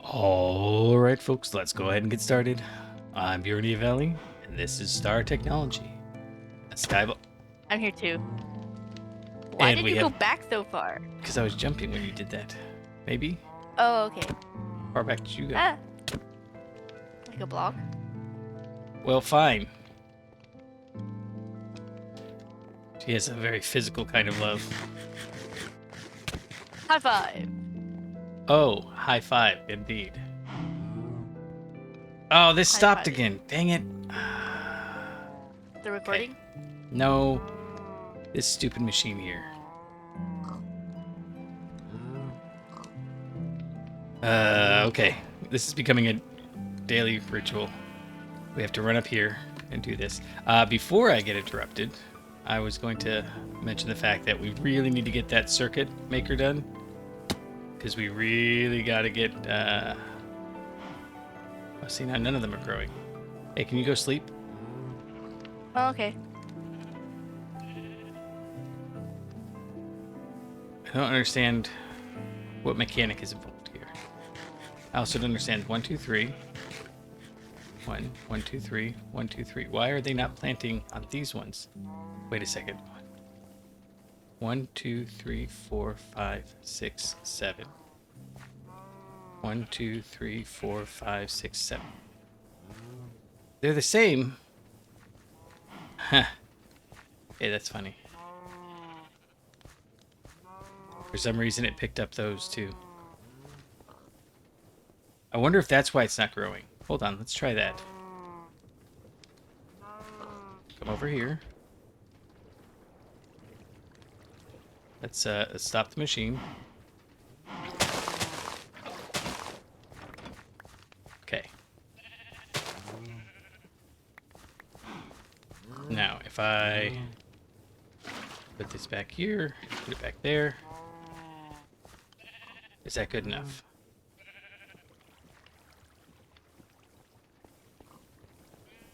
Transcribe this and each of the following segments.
All right, folks, let's go ahead and get started. I'm Bjorn Valley, and this is Star Technology. A Skybo. I'm here too. Why And did we you go have, back so far? because I was jumping when you did that. Maybe? Oh, okay. How far back did you go? Ah, like a block. Well, fine. She has a very physical kind of love. High five. Oh, high five, indeed. Oh, this High stopped five. again. Dang it. The recording? No, this stupid machine here. Okay. This is becoming a daily ritual. We have to run up here and do this. Before I get interrupted, I was going to mention the fact that we really need to get that circuit maker done. Because we really got to get... Oh, see, now none of them are growing. Hey, can you go sleep? Oh, okay. I don't understand what mechanic is involved here. I also don't understand 1, 2, 3. 1, 1, 2, 3, 1, 2, 3. Why are they not planting on these ones? Wait a second. 1, 2, 3, 4, 5, 6, 7. 1, 2, 3, 4, 5, 6, 7. They're the same. Huh. Yeah, that's funny. For some reason, it picked up those too. I wonder if that's why it's not growing. Hold on, let's try that. Come over here. Let's stop the machine. Okay. Now, if I put this back here, put it back there, is that good enough?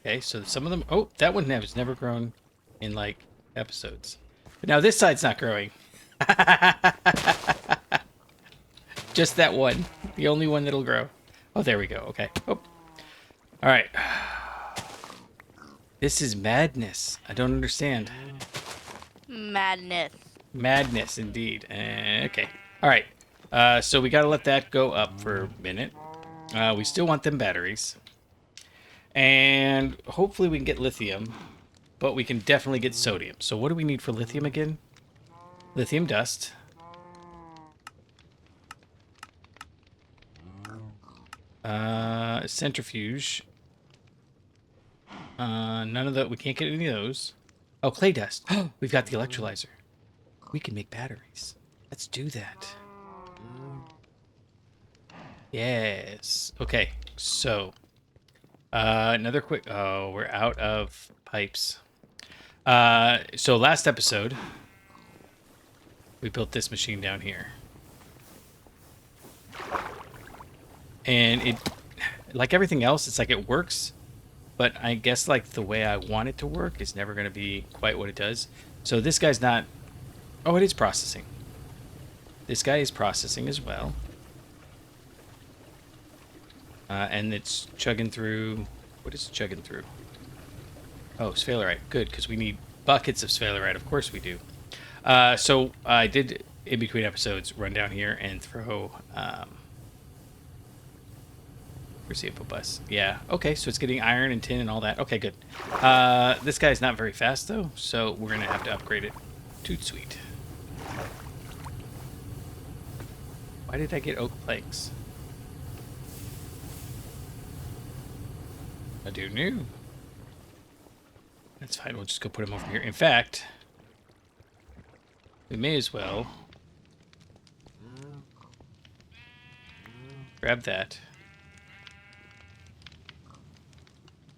Okay, so some of them... Oh, that one has never grown in, like, episodes. But now this side's not growing. Just that one. The only one that'll grow. Oh, there we go. Okay. Oh. All right. This is madness. I don't understand. Madness. Madness, indeed. Okay. All right. So we got to let that go up for a minute. We still want them batteries. And hopefully we can get lithium. But we can definitely get sodium. So what do we need for lithium again? Lithium dust. Centrifuge. None of that. We can't get any of those. Oh, clay dust. We've got the electrolyzer. We can make batteries. Let's do that. Yes. Okay. So, another quick... Oh, we're out of pipes. So last episode, we built this machine down here. And it, like everything else, it's like it works, but I guess like the way I want it to work is never going to be quite what it does. So this guy's not... Oh, it is processing. This guy is processing as well. And it's chugging through... What is it chugging through? Oh, sphalerite. Good, because we need buckets of sphalerite. Of course we do. So I did, in between episodes, run down here and throw... Where's the info bus? Yeah. Okay, so it's getting iron and tin and all that. Okay, good. This guy's not very fast, though, so we're going to have to upgrade it. Toot sweet. Why did I get oak planks? I do new. That's fine. We'll just go put them over here. In fact, we may as well grab that.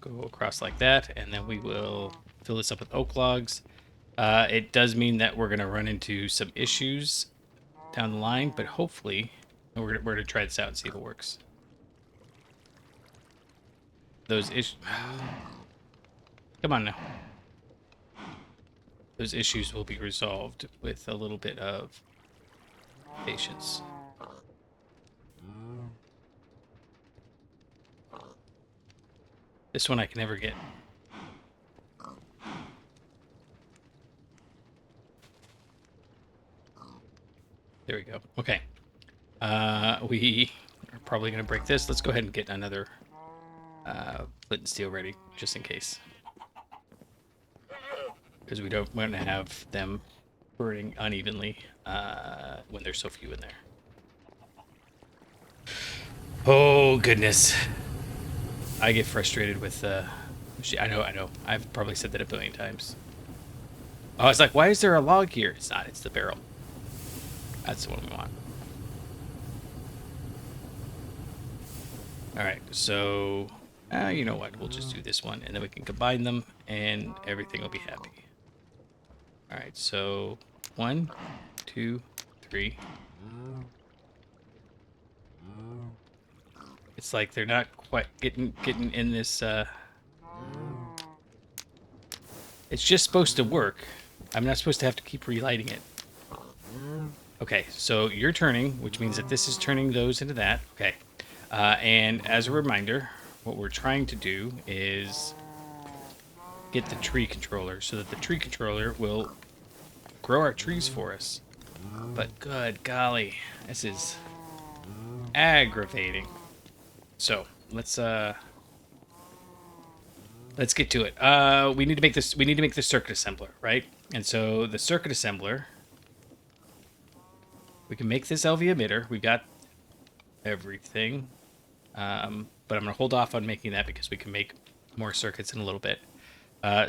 Go across like that, and then we will fill this up with oak logs. It does mean that we're going to run into some issues down the line, but hopefully we're going to try this out and see if it works. Those issues... Come on now. Those issues will be resolved with a little bit of patience. This one I can never get. There we go. Okay. We are probably going to break this. Let's go ahead and get another flint and steel ready, just in case. Because we don't want to have them burning unevenly when there's so few in there. Oh, goodness. I get frustrated with... I know. I've probably said that a billion times. Oh, it's like, why is there a log here? It's not. It's the barrel. That's the one we want. Alright, so... you know what? We'll just do this one, and then we can combine them, and everything will be happy. Alright, so... 1, 2, 3... It's like they're not quite getting in this, It's just supposed to work. I'm not supposed to have to keep relighting it. Okay, so you're turning, which means that this is turning those into that. Okay. And as a reminder, what we're trying to do is get the tree controller so that the tree controller will grow our trees for us. But good golly, this is aggravating. So let's get to it. We need to make this. We need to make the circuit assembler, right? And so the circuit assembler, we can make this LV emitter. We got everything, but I'm gonna hold off on making that because we can make more circuits in a little bit.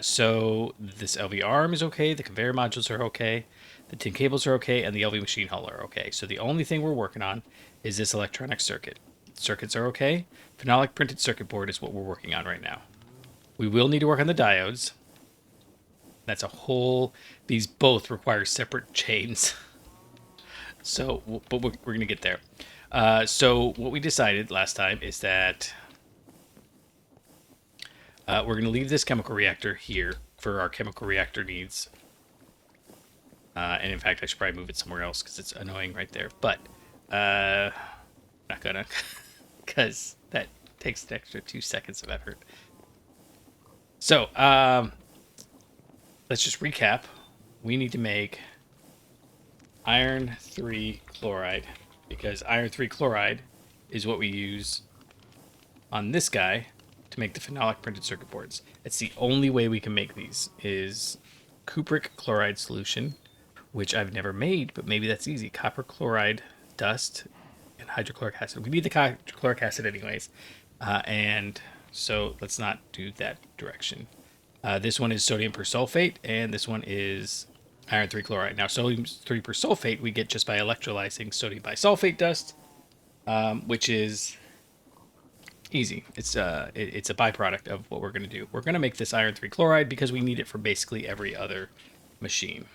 So this LV arm is okay. The conveyor modules are okay. The tin cables are okay, and the LV machine hull are okay. So the only thing we're working on is this electronic circuit. Circuits are okay. Phenolic printed circuit board is what we're working on right now. We will need to work on the diodes. That's a whole... These both require separate chains. So, but we're going to get there. So what we decided last time is that we're going to leave this chemical reactor here for our chemical reactor needs. And in fact, I should probably move it somewhere else because it's annoying right there. But not gonna, because that takes an extra 2 seconds of effort. So let's just recap. We need to make iron 3 chloride because iron 3 chloride is what we use on this guy to make the phenolic printed circuit boards. It's the only way we can make these is cupric chloride solution, which I've never made, but maybe that's easy. Copper chloride dust and hydrochloric acid. We need the hydrochloric acid anyways. And so let's not do that direction. This one is sodium persulfate, and this one is iron 3 chloride. Now, sodium 3 persulfate we get just by electrolyzing sodium bisulfate dust, which is easy. It's a byproduct of what we're going to do. We're going to make this iron 3 chloride because we need it for basically every other machine.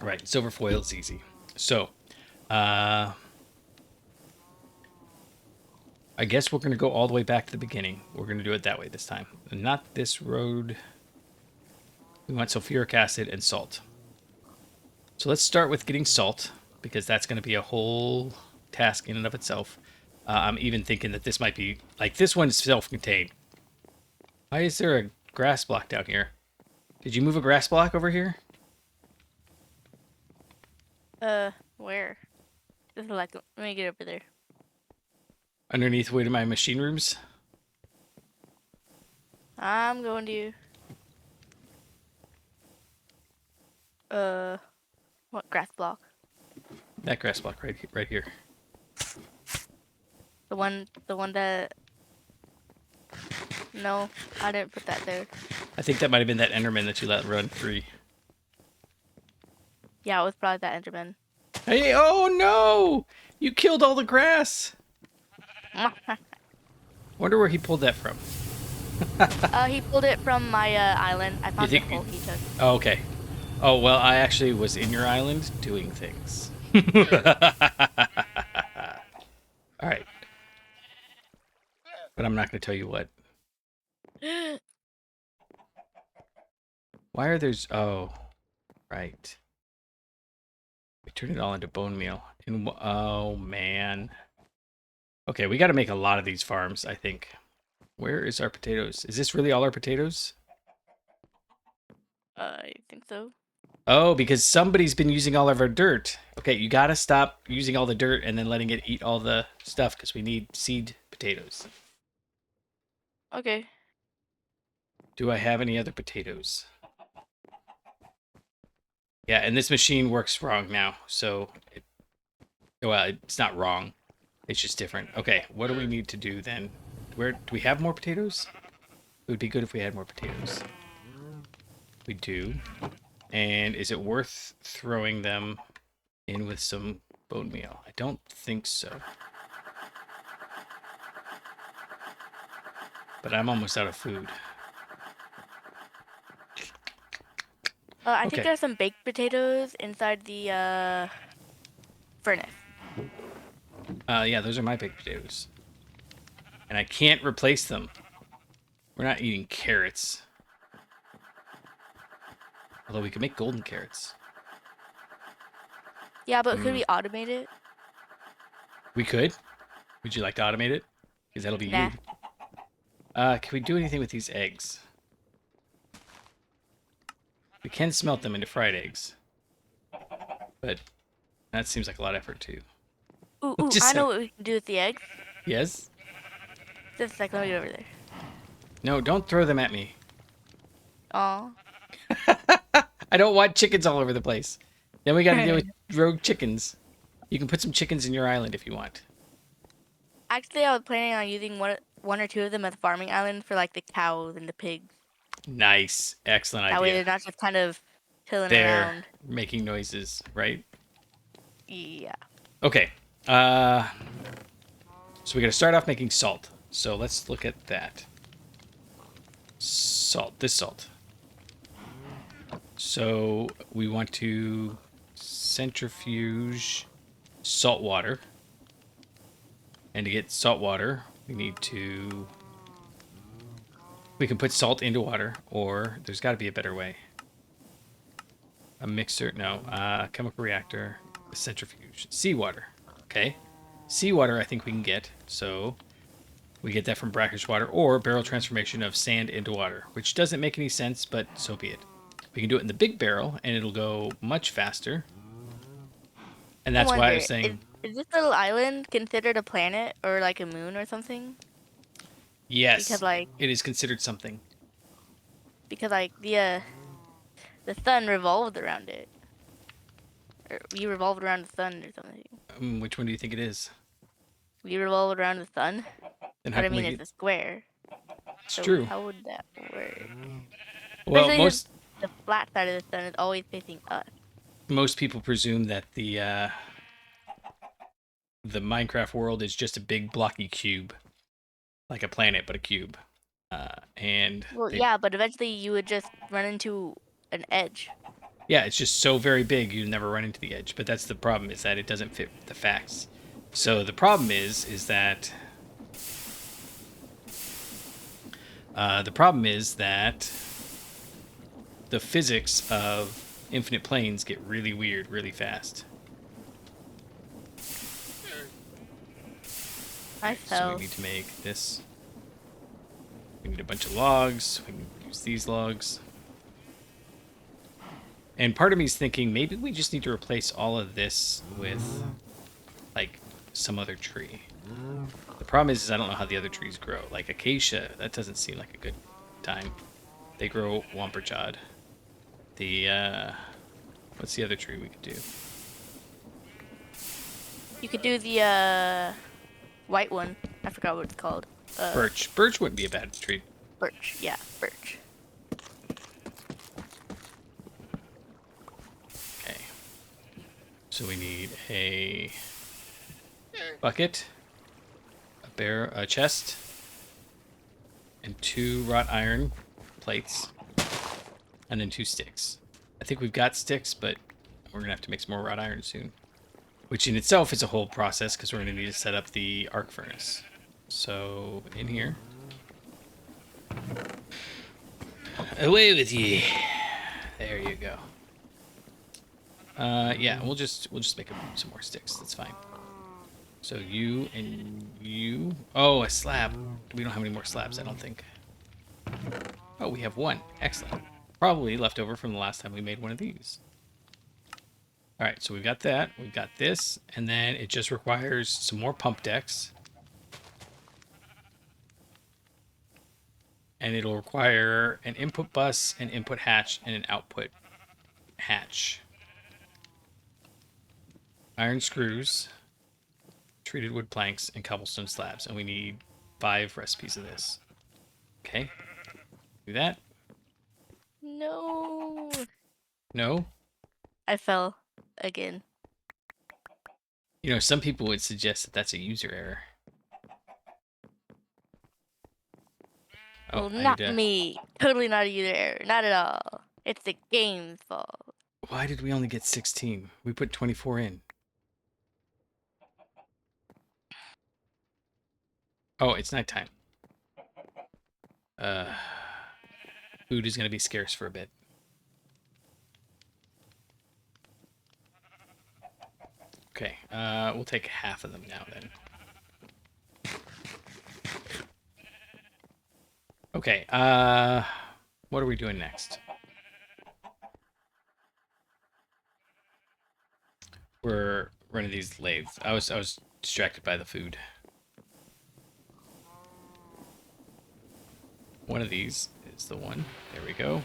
Right, silver foil is easy. So, I guess we're going to go all the way back to the beginning. We're going to do it that way this time. Not this road. We want sulfuric acid and salt. So let's start with getting salt, because that's going to be a whole task in and of itself. I'm even thinking that this might be... Like, this one's self-contained. Why is there a grass block down here? Did you move a grass block over here? Where? This is like, let me get over there. Underneath one of my machine rooms? I'm going to... what grass block? That grass block right here. The one that... No, I didn't put that there. I think that might have been that Enderman that you let run free. Yeah, it was probably that Enderman. Hey, oh no! You killed all the grass! Wonder where he pulled that from. He pulled it from my island. I found the hole he took. Oh, okay. Oh, well, I actually was in your island doing things. Alright. But I'm not going to tell you what. Why are there... Oh, right. We turned it all into bone meal. And, oh, man. Okay, we got to make a lot of these farms, I think. Where is our potatoes? Is this really all our potatoes? I think so. Oh, because somebody's been using all of our dirt. Okay, you got to stop using all the dirt and then letting it eat all the stuff because we need seed potatoes. Okay. Do I have any other potatoes? Yeah, and this machine works wrong now, so well, it's not wrong. It's just different. Okay, what do we need to do then? Where do we have more potatoes? It would be good if we had more potatoes. We do. And is it worth throwing them in with some bone meal? I don't think so. But I'm almost out of food. I think Okay. there's some baked potatoes inside the furnace. Yeah, those are my baked potatoes. And I can't replace them. We're not eating carrots. Although we could make golden carrots. Yeah, but could we automate it? We could. Would you like to automate it? Because that'll be Nah. you. Can we do anything with these eggs? We can smelt them into fried eggs. But that seems like a lot of effort too. Ooh, Just I know what we can do with the eggs. Yes? Just a second, let me get over there. No, don't throw them at me. Aw. I don't want chickens all over the place. Then we gotta deal with rogue chickens. You can put some chickens in your island if you want. Actually, I was planning on using one or two of them as a farming island for like the cows and the pigs. Nice. Excellent That way idea. they're not just kind of chilling They're around. making noises, right? Yeah. Okay. So we gotta start off making salt. So let's look at that. Salt. This salt. So we want to centrifuge salt water. And to get salt water, we need to... We can put salt into water, or there's got to be a better way. A mixer, no, chemical reactor, a centrifuge, seawater. Okay, seawater I think we can get, so we get that from brackish water, or barrel transformation of sand into water, which doesn't make any sense, but so be it. We can do it in the big barrel, and it'll go much faster. And that's why I was saying... Is this little island considered a planet or like a moon or something? Yes, Because like it is considered something. the sun revolved around it. Or we revolved around the sun or something. Which one do you think it is? We revolved around the sun. Then But I mean, it's a square. It's So true. how would that work? Well, Especially the flat side of the sun is always facing us. most people presume that the Minecraft world is just a big blocky cube, like a planet but a cube. Yeah, but eventually you would just run into an edge. Yeah, it's just so very big you never run into the edge. But that's the problem, is that it doesn't fit the facts. So the problem is that the physics of infinite planes get really weird really fast. So we need to make this. We need a bunch of logs. We can use these logs. And part of me is thinking maybe we just need to replace all of this with, like, some other tree. The problem is I don't know how the other trees grow. Like acacia, that doesn't seem like a good time. They grow wamperchod. What's the other tree we could do? You could do the white one. I forgot what it's called. Birch. Birch wouldn't be a bad tree. Birch. Yeah, birch. Okay. So we need a bucket, a chest, and 2 wrought iron plates, and then 2 sticks. I think we've got sticks, but we're gonna have to make some more wrought iron soon, which in itself is a whole process because we're gonna need to set up the arc furnace. So in here, away with ye. There you go. Yeah, we'll just make some more sticks. That's fine. So you and you. Oh, a slab. We don't have any more slabs, I don't think. Oh, we have one. Excellent. Probably left over from the last time we made one of these. All right, so we've got that. We've got this. And then it just requires some more pump decks. And it'll require an input bus, an input hatch, and an output hatch. Iron screws, treated wood planks, and cobblestone slabs. And we need 5 recipes of this. Okay. Do that. No. No? I fell again. You know, some people would suggest that that's a user error. Oh, Well, I not need to... me. Totally not a user error. Not at all. It's the game's fault. Why did we only get 16? We put 24 in. Oh, it's nighttime. Food is going to be scarce for a bit. Okay, we'll take half of them now then. Okay, what are we doing next? We're running these lathes. I was distracted by the food. One of these is the one. There we go.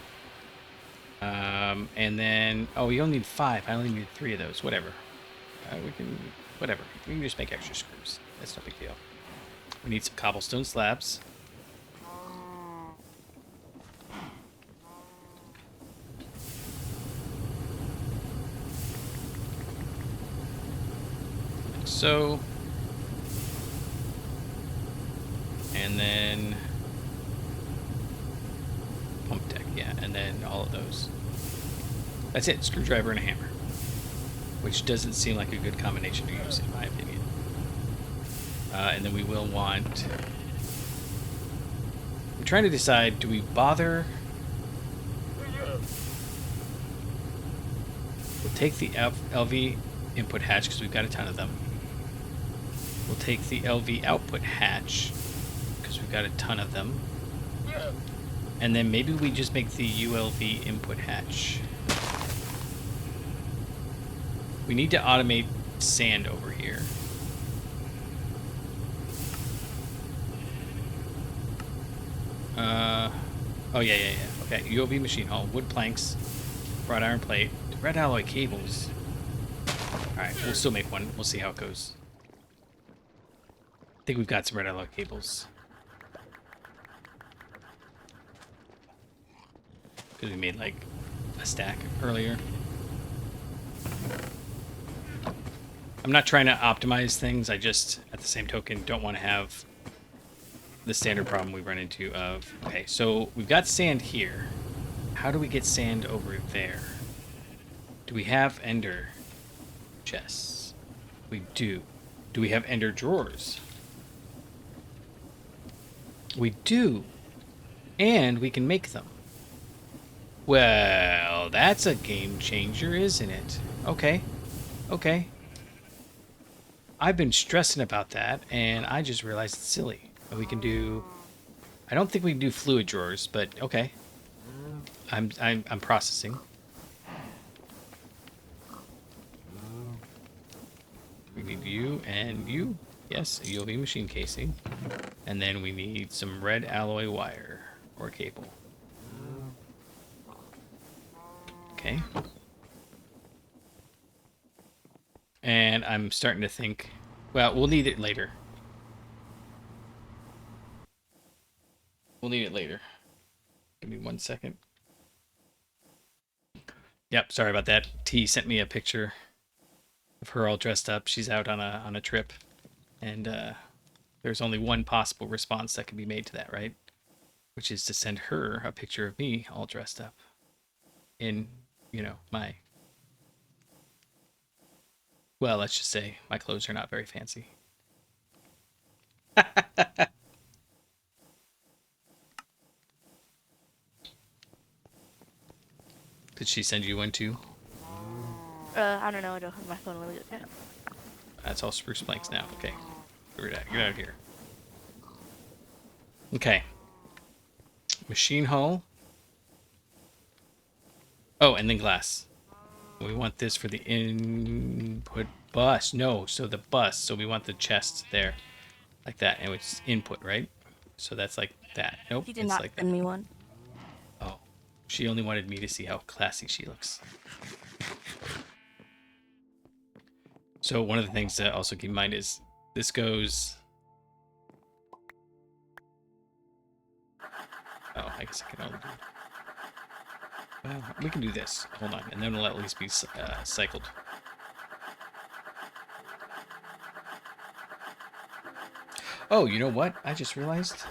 And then, oh, we only need 5. I only need 3 of those. Whatever. We can, whatever. We can just make extra screws. That's no big deal. We need some cobblestone slabs. Like so. And then pump deck, yeah, and then all of those. That's it, screwdriver and a hammer. Which doesn't seem like a good combination to use, in my opinion. And then we will want... I'm trying to decide, do we bother... We'll take the LV input hatch, because we've got a ton of them. We'll take the LV output hatch, because we've got a ton of them. And then maybe we just make the ULV input hatch. We need to automate sand over here. Oh, yeah. Okay, ULV machine hull, wood planks, wrought iron plate, red alloy cables. Alright, we'll still make one. We'll see how it goes. I think we've got some red alloy cables. Because we made, like, a stack earlier. I'm not trying to optimize things. I just, at the same token, don't want to have the standard problem we run into of... Okay, so we've got sand here. How do we get sand over there? Do we have ender chests? We do. Do we have ender drawers? We do. And we can make them. Well, that's a game changer, isn't it? Okay. Okay. I've been stressing about that, and I just realized it's silly. We can do... I don't think we can do fluid drawers, but okay. I'm processing. We need you and you. Yes, a ULV machine casing. And then we need some red alloy wire or cable. Okay. And I'm starting to think, well, we'll need it later. We'll need it later. Give me 1 second. Yep, sorry about that. T sent me a picture of her all dressed up. She's out on a trip. And there's only one possible response that can be made to that, right? Which is to send her a picture of me all dressed up in, you know, my... Well, let's just say my clothes are not very fancy. Did she send you one too? I don't know. I don't have my phone. Let me look at it. That's all spruce planks now. Okay. Get out of here. Okay. Machine hull. Oh, and then glass. We want this for the input bus. No, so the bus. So we want the chest there. Like that. And it's input, right? So that's like that. Nope, He did it's not like that. send me one. Oh. She only wanted me to see how classy she looks. So one of the things to also keep in mind is this goes... Oh, I guess I can only do... Well, we can do this. Hold on. And then it'll at least be cycled. Oh, you know what? I just realized.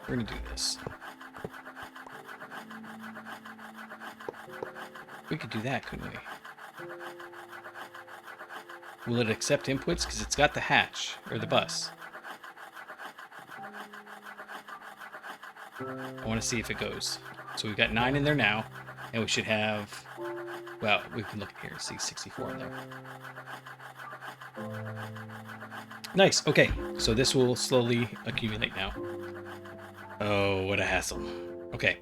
We're going to do this. We could do that, couldn't we? Will it accept inputs? Because it's got the hatch, or the bus. I want to see if it goes. So we've got 9 in there now, and we should have... Well, we can look here and see 64 in there. Nice. Okay, so this will slowly accumulate now. Oh, what a hassle. Okay.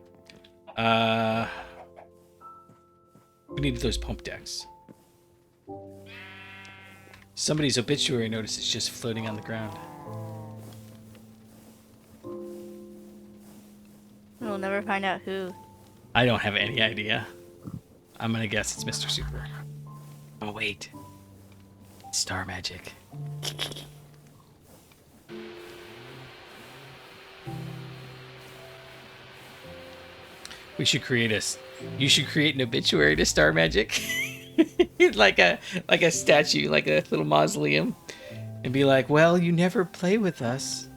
We need those pump decks. Somebody's obituary notice is just floating on the ground. We'll never find out who. I don't have any idea. I'm gonna guess it's Mr. Super. Oh, wait. Star magic. We should create you should create an obituary to Star Magic. like a statue, like a little mausoleum. And be like, well, you never play with us.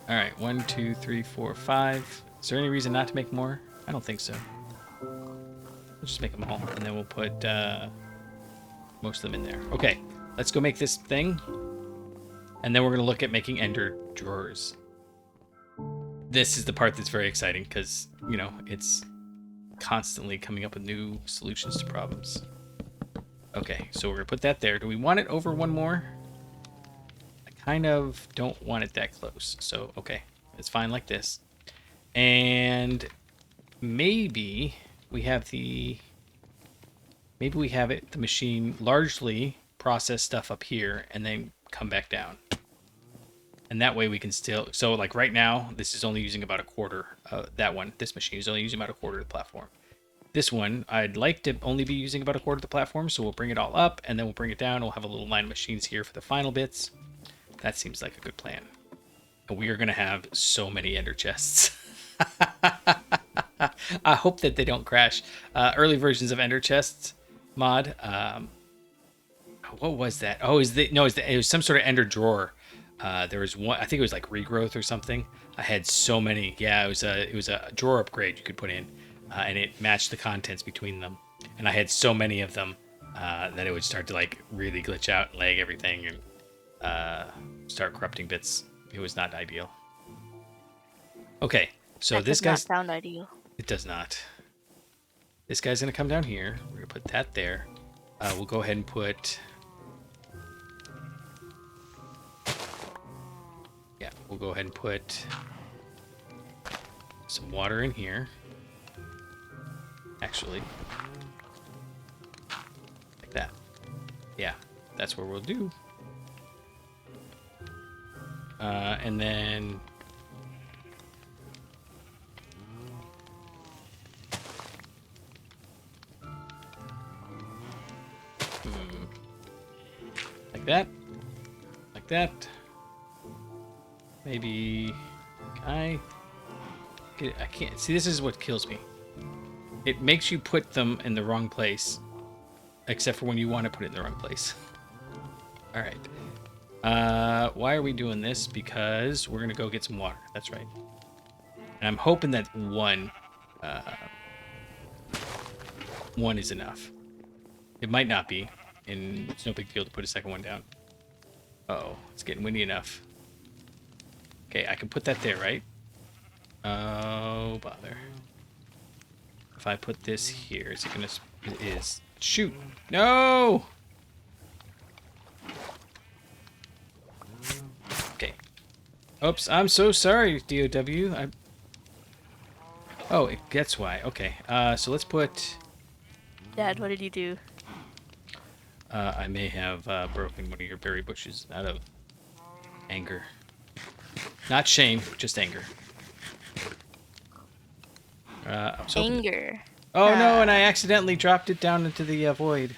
Alright, 1, 2, 3, 4, 5. Is there any reason not to make more? I don't think so. We'll just make them all, and then we'll put most of them in there. Okay, let's go make this thing. And then we're going to look at making ender drawers. This is the part that's very exciting because, you know, it's constantly coming up with new solutions to problems. Okay, so we're going to put that there. Do we want it over one more? I kind of don't want it that close. So, okay, it's fine like this. And maybe we have the machine largely process stuff up here and then come back down. And that way we can still, so like right now, this is only using about a quarter. This machine is only using about a quarter of the platform. This one, I'd like to only be using about a quarter of the platform, so we'll bring it all up, and then we'll bring it down. We'll have a little line of machines here for the final bits. That seems like a good plan. And we are going to have so many ender chests. I hope that they don't crash. Early versions of ender chests mod. What was that? Oh, it was some sort of ender drawer. There was one, I think it was like regrowth or something. I had so many. Yeah, it was a drawer upgrade you could put in, and it matched the contents between them. And I had so many of them that it would start to like really glitch out, lag everything, and start corrupting bits. It was not ideal. Okay, so That this does not guy's... sound ideal. It does not. This guy's gonna come down here. We're gonna put that there. We'll go ahead and put... Yeah, we'll go ahead and put some water in here. Actually, like that. Yeah, that's what we'll do. And then like that, like that. Maybe I can't see. This is what kills me. It makes you put them in the wrong place, except for when you want to put it in the wrong place. All right. Why are we doing this? Because we're gonna go get some water. That's right. And I'm hoping that one is enough. It might not be, and it's no big deal to put a second one down. Uh-oh, it's getting windy enough. Okay, I can put that there, right? Oh, bother. if I put this here, is it gonna? It is. Shoot! No! Okay. Oops, I'm so sorry, DOW. Oh, that's why. Okay. So let's put. Dad, what did you do? I may have broken one of your berry bushes out of anger. Not shame, just anger. I was hoping... Anger. Oh no, and I accidentally dropped it down into the void.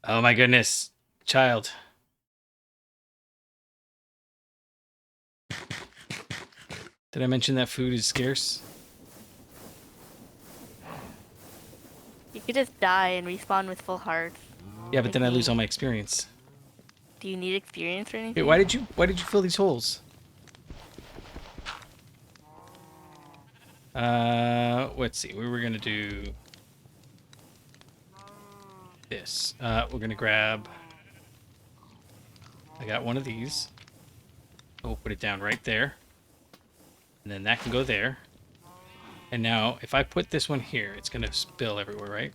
Oh my goodness. Child. Did I mention that food is scarce? You could just die and respawn with full hearts. Yeah, but then I lose all my experience. Do you need experience or anything? Wait, why did you fill these holes? Let's see. We were gonna do this. We're gonna grab. I got one of these. We'll put it down right there, and then that can go there. And now, if I put this one here, it's gonna spill everywhere, right?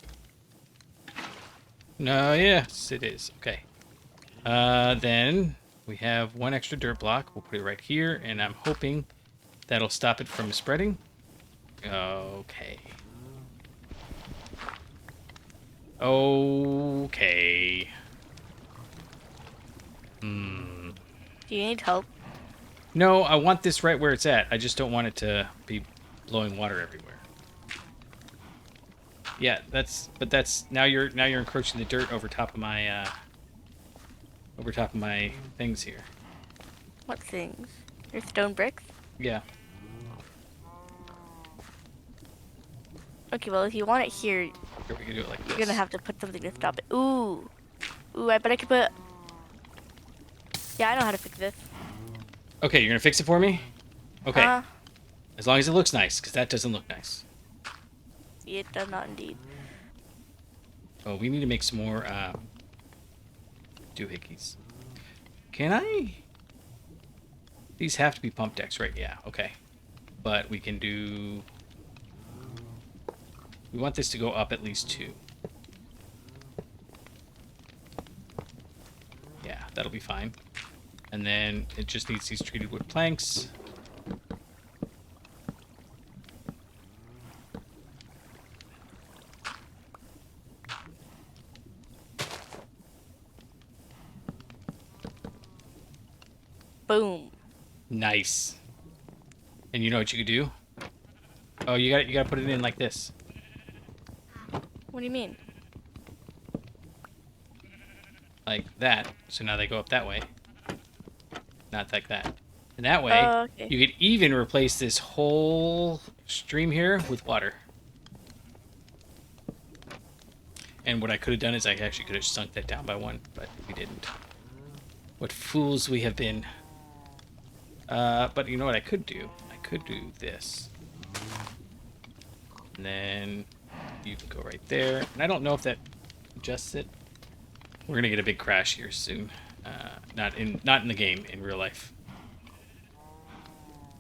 No, yes, it is. Okay. Then we have one extra dirt block. We'll put it right here, and I'm hoping that'll stop it from spreading. Okay. Okay. Hmm. Do you need help? No, I want this right where it's at. I just don't want it to be blowing water everywhere. Yeah, that's now you're encroaching the dirt over top of my things here. What things? Your stone bricks? Yeah. Okay, well, if you want it here, Here we can do it like this. you're gonna have to put something to stop it. Ooh. Ooh, I bet I could put... Yeah, I know how to fix this. Okay, you're gonna fix it for me? Okay. As long as it looks nice, because that doesn't look nice. It does not indeed. Oh, we need to make some more doohickeys. Can I? These have to be pump decks, right? Yeah, okay. But we can do... We want this to go up at least 2. Yeah, that'll be fine. And then it just needs these treated wood planks. Boom. Nice. And you know what you could do? Oh, you gotta put it in like this. What do you mean? Like that. So now they go up that way. Not like that. And that way, Okay. you could even replace this whole stream here with water. And what I could have done is I actually could have sunk that down by 1, but we didn't. What fools we have been. But you know what I could do? I could do this. And then you can go right there. And I don't know if that adjusts it. We're gonna get a big crash here soon. Not in the game, in real life.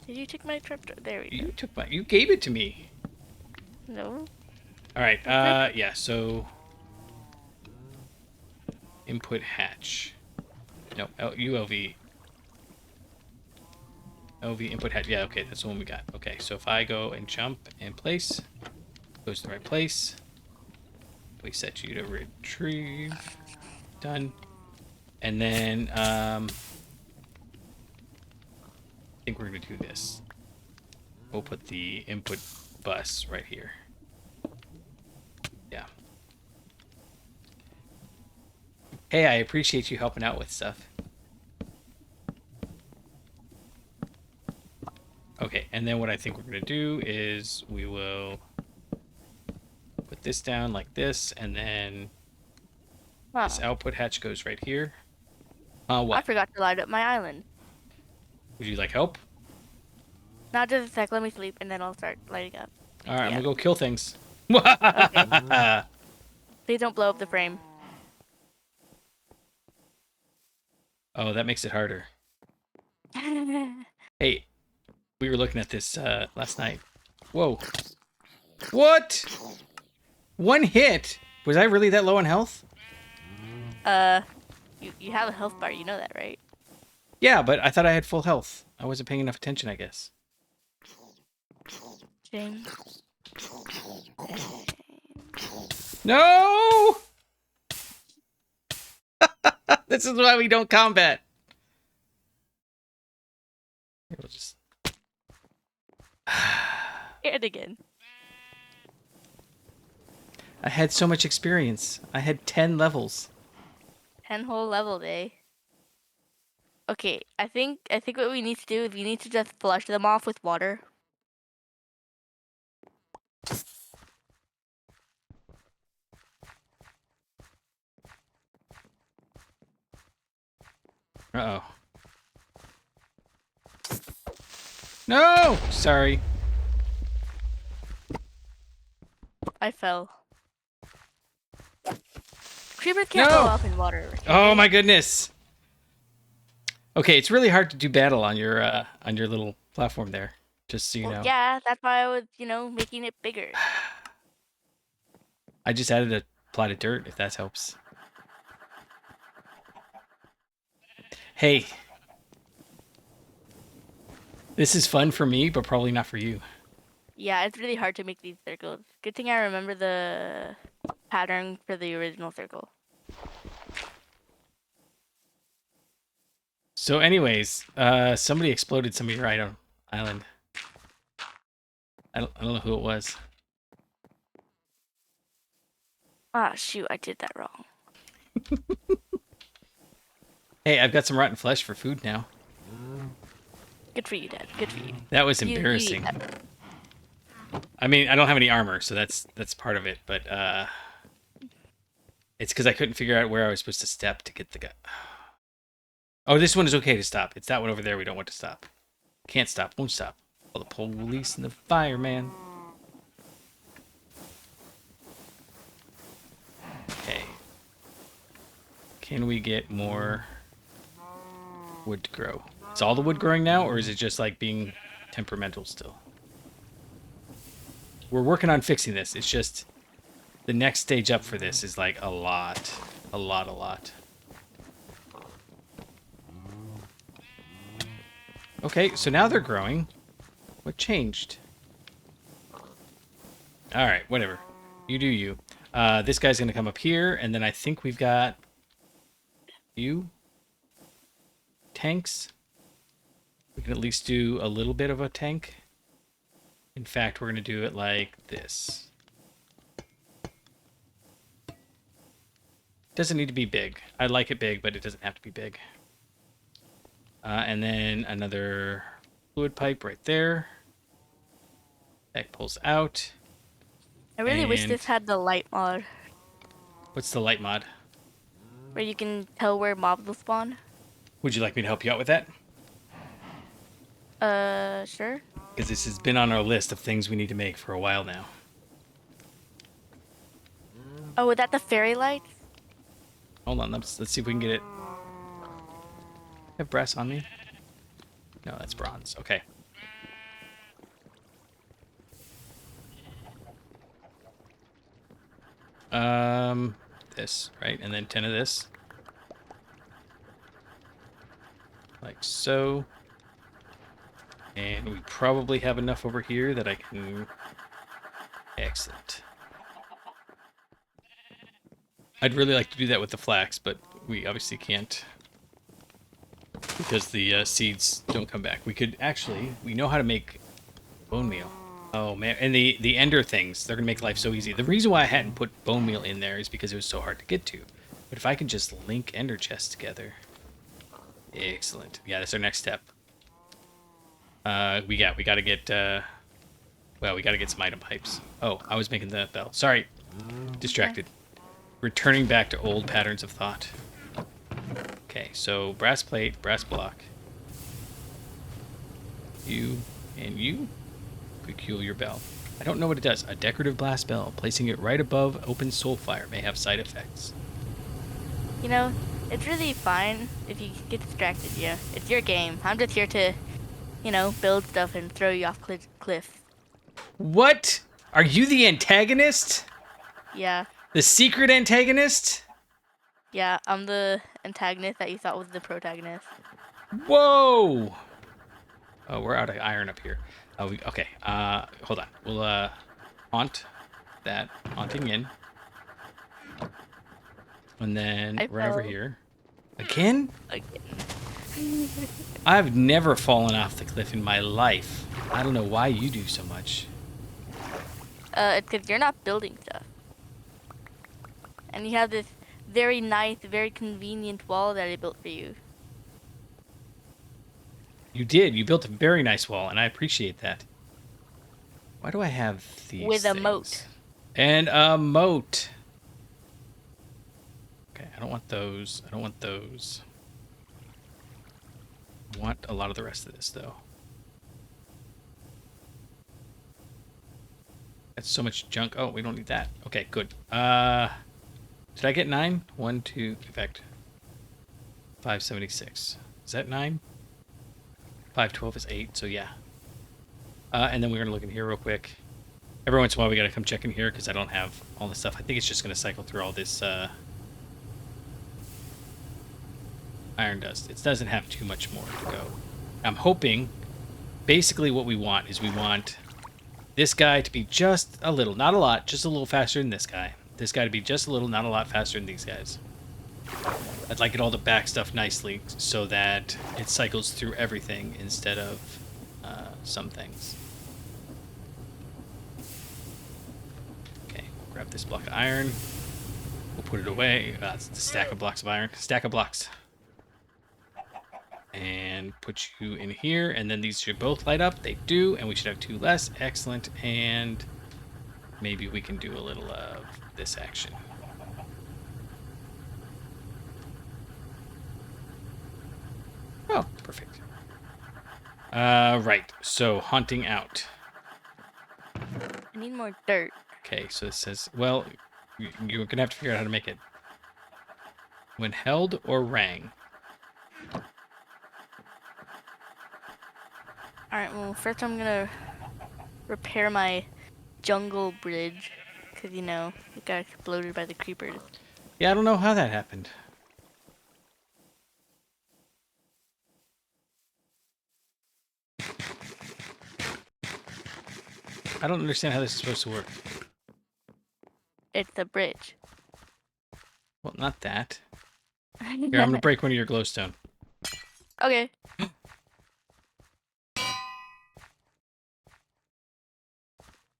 Did you take my trip? There we go. You gave it to me. No. All right. Yeah. So input hatch. No. ULV. LV input hatch. Yeah. Okay. That's the one we got. Okay. So if I go and jump and place, goes to the right place. We set you to retrieve. Done. And then I think we're gonna do this. We'll put the input bus right here. Yeah. Hey, I appreciate you helping out with stuff. Okay, and then what I think we're gonna do is we will put this down like this, and then this output hatch goes right here. What? I forgot to light up my island. Would you like help? Not just a sec, let me sleep, and then I'll start lighting up. Alright, I'm gonna go kill things. Okay. Please don't blow up the frame. Oh, that makes it harder. Hey, we were looking at this last night. Whoa. What? One hit? Was I really that low on health? You have a health bar. You know that, right? Yeah, but I thought I had full health. I wasn't paying enough attention, I guess. James. No! This is why we don't combat. Here, we'll just... Hit again. I had so much experience. I had 10 levels. 10 whole level day. Okay, I think what we need to do is we need to just flush them off with water. Uh-oh. No! Sorry. I fell. Creepers can't No! go up in water. Oh my goodness. Okay, it's really hard to do battle on your little platform there. Just so you know. Yeah, that's why I was, making it bigger. I just added a plot of dirt, if that helps. Hey. This is fun for me, but probably not for you. Yeah, it's really hard to make these circles. Good thing I remember the pattern for the original circle. So anyways, somebody exploded some of your island. I don't know who it was. Ah, shoot, I did that wrong. Hey, I've got some rotten flesh for food now. Good for you, Dad. Good for you. That was You eat embarrassing. that. I mean, I don't have any armor, so that's part of it, but it's because I couldn't figure out where I was supposed to step to get the guy. Oh, this one is okay to stop. It's that one over there we don't want to stop. Can't stop, won't stop. All the police and the fireman. Okay. Can we get more wood to grow? Is all the wood growing now, or is it just like being temperamental still? We're working on fixing this. It's just the next stage up for this is like a lot. A lot. Okay, so now they're growing. What changed? Alright, whatever. You do you. This guy's going to come up here, and then I think we've got you. Tanks. We can at least do a little bit of a tank. In fact, we're going to do it like this. Doesn't need to be big. I like it big, but it doesn't have to be big. And then another fluid pipe right there. That pulls out. I really wish And- this had the light mod, What's the light mod? where you can tell where mobs will spawn. Would you like me to help you out with that? Sure. Because this has been on our list of things we need to make for a while now. Oh, is that the fairy lights? Hold on, let's see if we can get it. Have brass on me? No, that's bronze. Okay. This, right? And then 10 of this. Like so. And we probably have enough over here that I can... Excellent. I'd really like to do that with the flax, but we obviously can't. Because the seeds don't come back. We could actually... We know how to make bone meal. Oh, man. And the ender things, they're going to make life so easy. The reason why I hadn't put bone meal in there is because it was so hard to get to. But if I can just link ender chests together... Excellent. Yeah, that's our next step. We got to get... well, we got to get some item pipes. Oh, I was making the bell. Sorry. Distracted. Returning back to old patterns of thought. Okay, so brass plate, brass block. You and you. Peculiar bell. I don't know what it does. A decorative brass bell. Placing it right above open soul fire may have side effects. You know, it's really fine if you get distracted, yeah. It's your game. I'm just here to, build stuff and throw you off cliffs. What? Are you the antagonist? Yeah. The secret antagonist? Yeah, I'm the antagonist that you thought was the protagonist. Whoa! Oh, we're out of iron up here. Oh, okay. Hold on. We'll haunt that, haunting in, and then I run over fell here. Again? again. I've never fallen off the cliff in my life. I don't know why you do so much. It's because you're not building stuff. And you have this very nice, very convenient wall that I built for you. You did. You built a very nice wall, and I appreciate that. Why do I have these With a things? moat. And a moat. Okay, I don't want those. I don't want those. I want a lot of the rest of this, though. That's so much junk. Oh, we don't need that. Okay, good. Did I get 9? 1, 2, in fact, 576. Is that 9? 512 is 8, so yeah. And then we're gonna look in here real quick. Every once in a while we gotta come check in here because I don't have all this stuff. I think it's just gonna cycle through all this iron dust. It doesn't have too much more to go. I'm hoping, basically what we want is we want this guy to be just a little, not a lot, just a little faster than this guy. This guy to be just a little, not a lot faster than these guys. I'd like it all to back stuff nicely so that it cycles through everything instead of some things. Okay, we'll grab this block of iron. We'll put it away. It's the stack of blocks of iron. Stack of blocks. And put you in here, and then these should both light up. They do, and we should have 2 less. Excellent. And maybe we can do a little of this action. Oh, perfect. Right. So, hunting out. I need more dirt. Okay, so it says, well, you're going to have to figure out how to make it. When held or rang. Alright, well, first I'm gonna repair my jungle bridge. Because, you know, it got exploded by the creepers. Yeah, I don't know how that happened. I don't understand how this is supposed to work. It's a bridge. Well, not that. Here, I'm going to break one of your glowstone. Okay.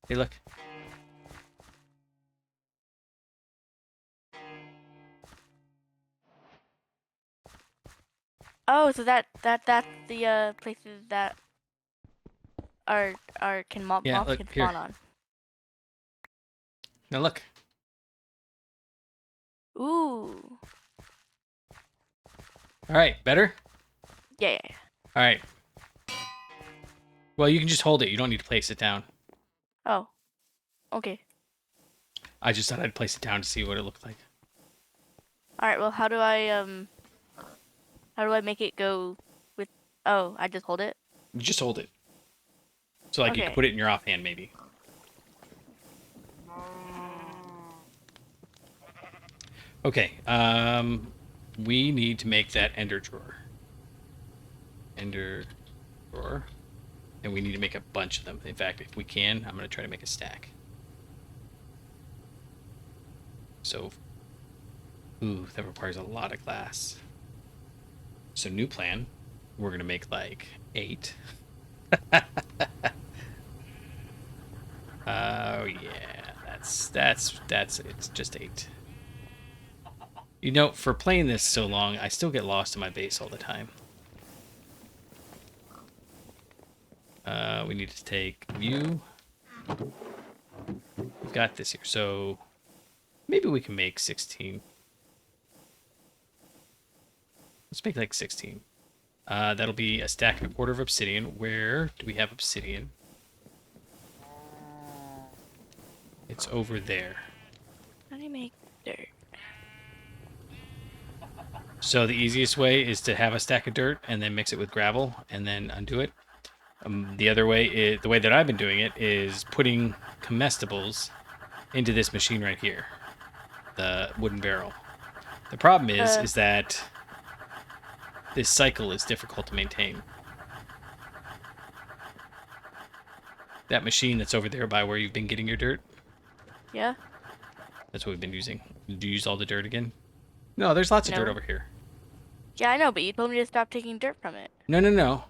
Hey, look. Oh, so that's the places that are Yeah, mobs look, can here. spawn on. Now look. Ooh. All right, better? Yeah. All right. Well, you can just hold it. You don't need to place it down. Oh. Okay. I just thought I'd place it down to see what it looked like. All right. Well, how do I make it go with? Oh, I just hold it. You just hold it. So, like, you Okay. can put it in your offhand, maybe. Okay. We need to make that ender drawer. Ender drawer. And we need to make a bunch of them. In fact, if we can, I'm going to try to make a stack. So, ooh, that requires a lot of glass. So, new plan. We're going to make like 8. Oh yeah, that's it's just 8. You know, for playing this so long, I still get lost in my base all the time. We need to take view. We've got this here, so maybe we can make 16. Let's make like 16. That'll be a stack and a quarter of obsidian. Where do we have obsidian? It's over there. How do you make dirt? So the easiest way is to have a stack of dirt and then mix it with gravel and then undo it. The other way, the way that I've been doing it, is putting comestibles into this machine right here, the wooden barrel. The problem is that this cycle is difficult to maintain. That machine that's over there by where you've been getting your dirt, Yeah. that's what we've been using. Did you use all the dirt again? No, there's lots of dirt No. over here. Yeah, I know, but you told me to stop taking dirt from it. No.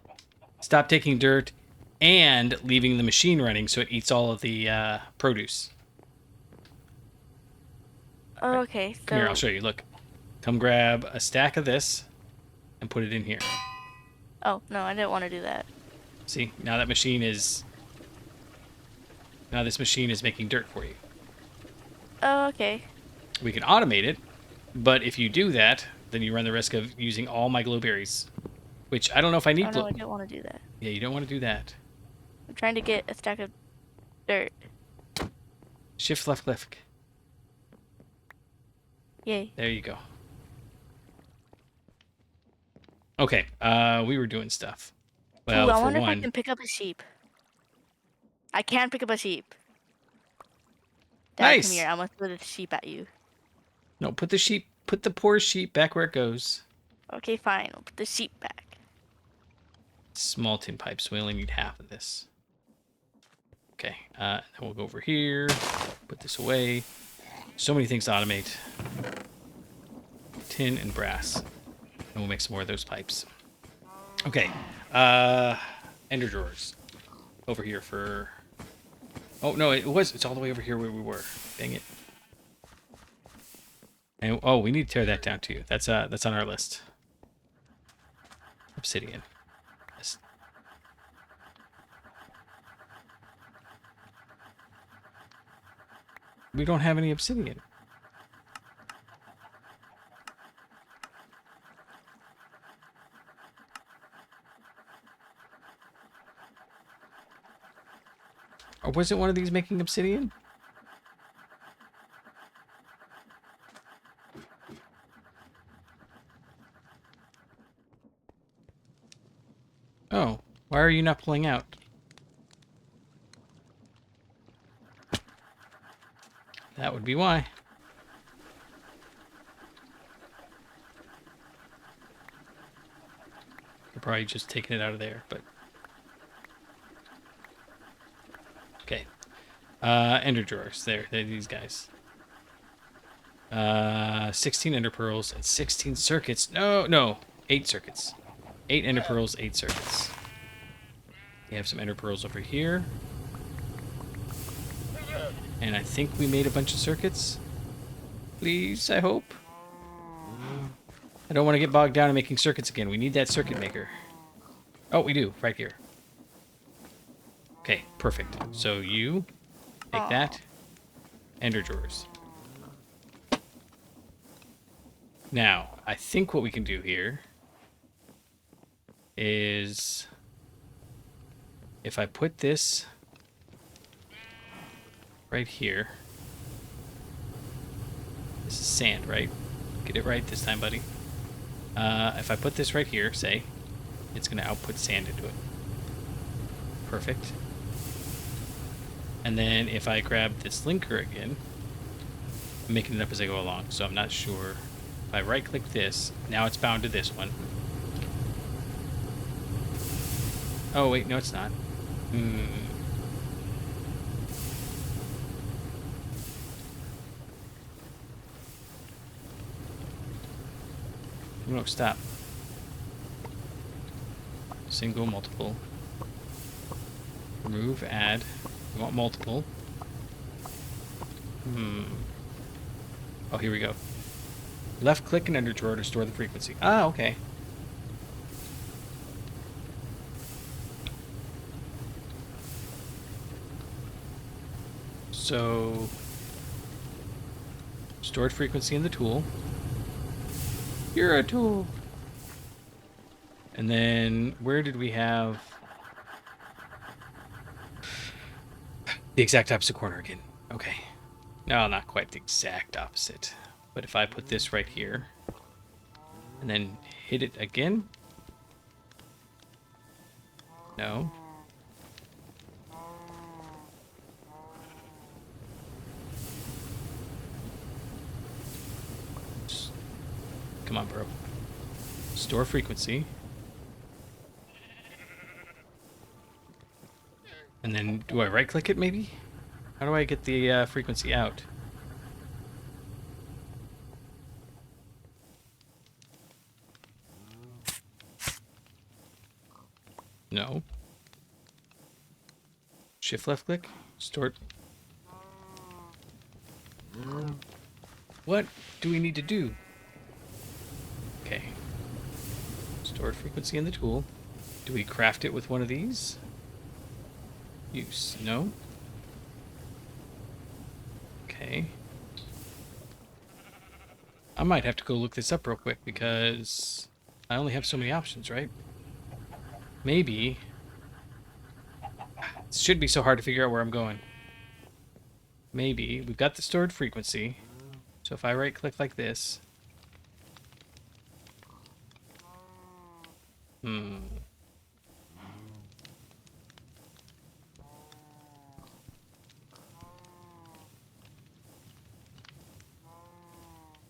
Stop taking dirt and leaving the machine running so it eats all of the produce. Oh, okay. So. Come here, I'll show you. Look. Come grab a stack of this and put it in here. Oh, no, I didn't want to do that. See, now that machine is... Now this machine is making dirt for you. Oh, okay. We can automate it, but if you do that, then you run the risk of using all my glowberries. Which, I don't know if I need... Oh, no, I don't want to do that. Yeah, you don't want to do that. I'm trying to get a stack of dirt. Shift left click. Yay. There you go. Okay, we were doing stuff. Well, Ooh, I for wonder if I one... can pick up a sheep. I can pick up a sheep. Dad, Nice! come here. I'm going to throw the sheep at you. No, put the poor sheep back where it goes. Okay, fine. I'll put the sheep back. Small tin pipes. We only need half of this. Okay, then we'll go over here. Put this away. So many things to automate. Tin and brass. And we'll make some more of those pipes. Okay. Ender drawers. Over here for... Oh, no, it's all the way over here where we were. Dang it. And, oh, we need to tear that down too. That's on our list. Obsidian. Yes. We don't have any obsidian. Or was it one of these making obsidian? Oh, why are you not pulling out? That would be why. You're probably just taking it out of there, but... Okay. Ender drawers. They're these guys. 16 ender pearls and 16 circuits. No. 8 circuits. 8 ender pearls, 8 circuits. We have some ender pearls over here. And I think we made a bunch of circuits. Please, I hope. I don't want to get bogged down in making circuits again. We need that circuit maker. Oh, we do. Right here. Okay, perfect. So you take that. Ender drawers. Now, I think what we can do here is if I put this right here. This is sand, right? Get it right this time, buddy. If I put this right here, say, it's going to output sand into it. Perfect. And then if I grab this linker again, I'm making it up as I go along, so I'm not sure. If I right-click this, now it's bound to this one. Oh, wait, no, it's not. No, stop. Single, multiple. Remove, add. We want multiple. Oh, here we go. Left click and enter drawer to store the frequency. Ah, okay. So, stored frequency in the tool. You're a tool. And then, where did we have the exact opposite corner again? Okay. No, not quite the exact opposite. But if I put this right here, and then hit it again. No. Come on, bro. Store frequency. And then do I right-click it, maybe? How do I get the frequency out? No. Shift left click. Store. What do we need to do? Okay. Stored frequency in the tool. Do we craft it with one of these? Use. No. Okay. I might have to go look this up real quick because I only have so many options, right? Maybe. It shouldn't be so hard to figure out where I'm going. Maybe. We've got the stored frequency. So if I right click like this.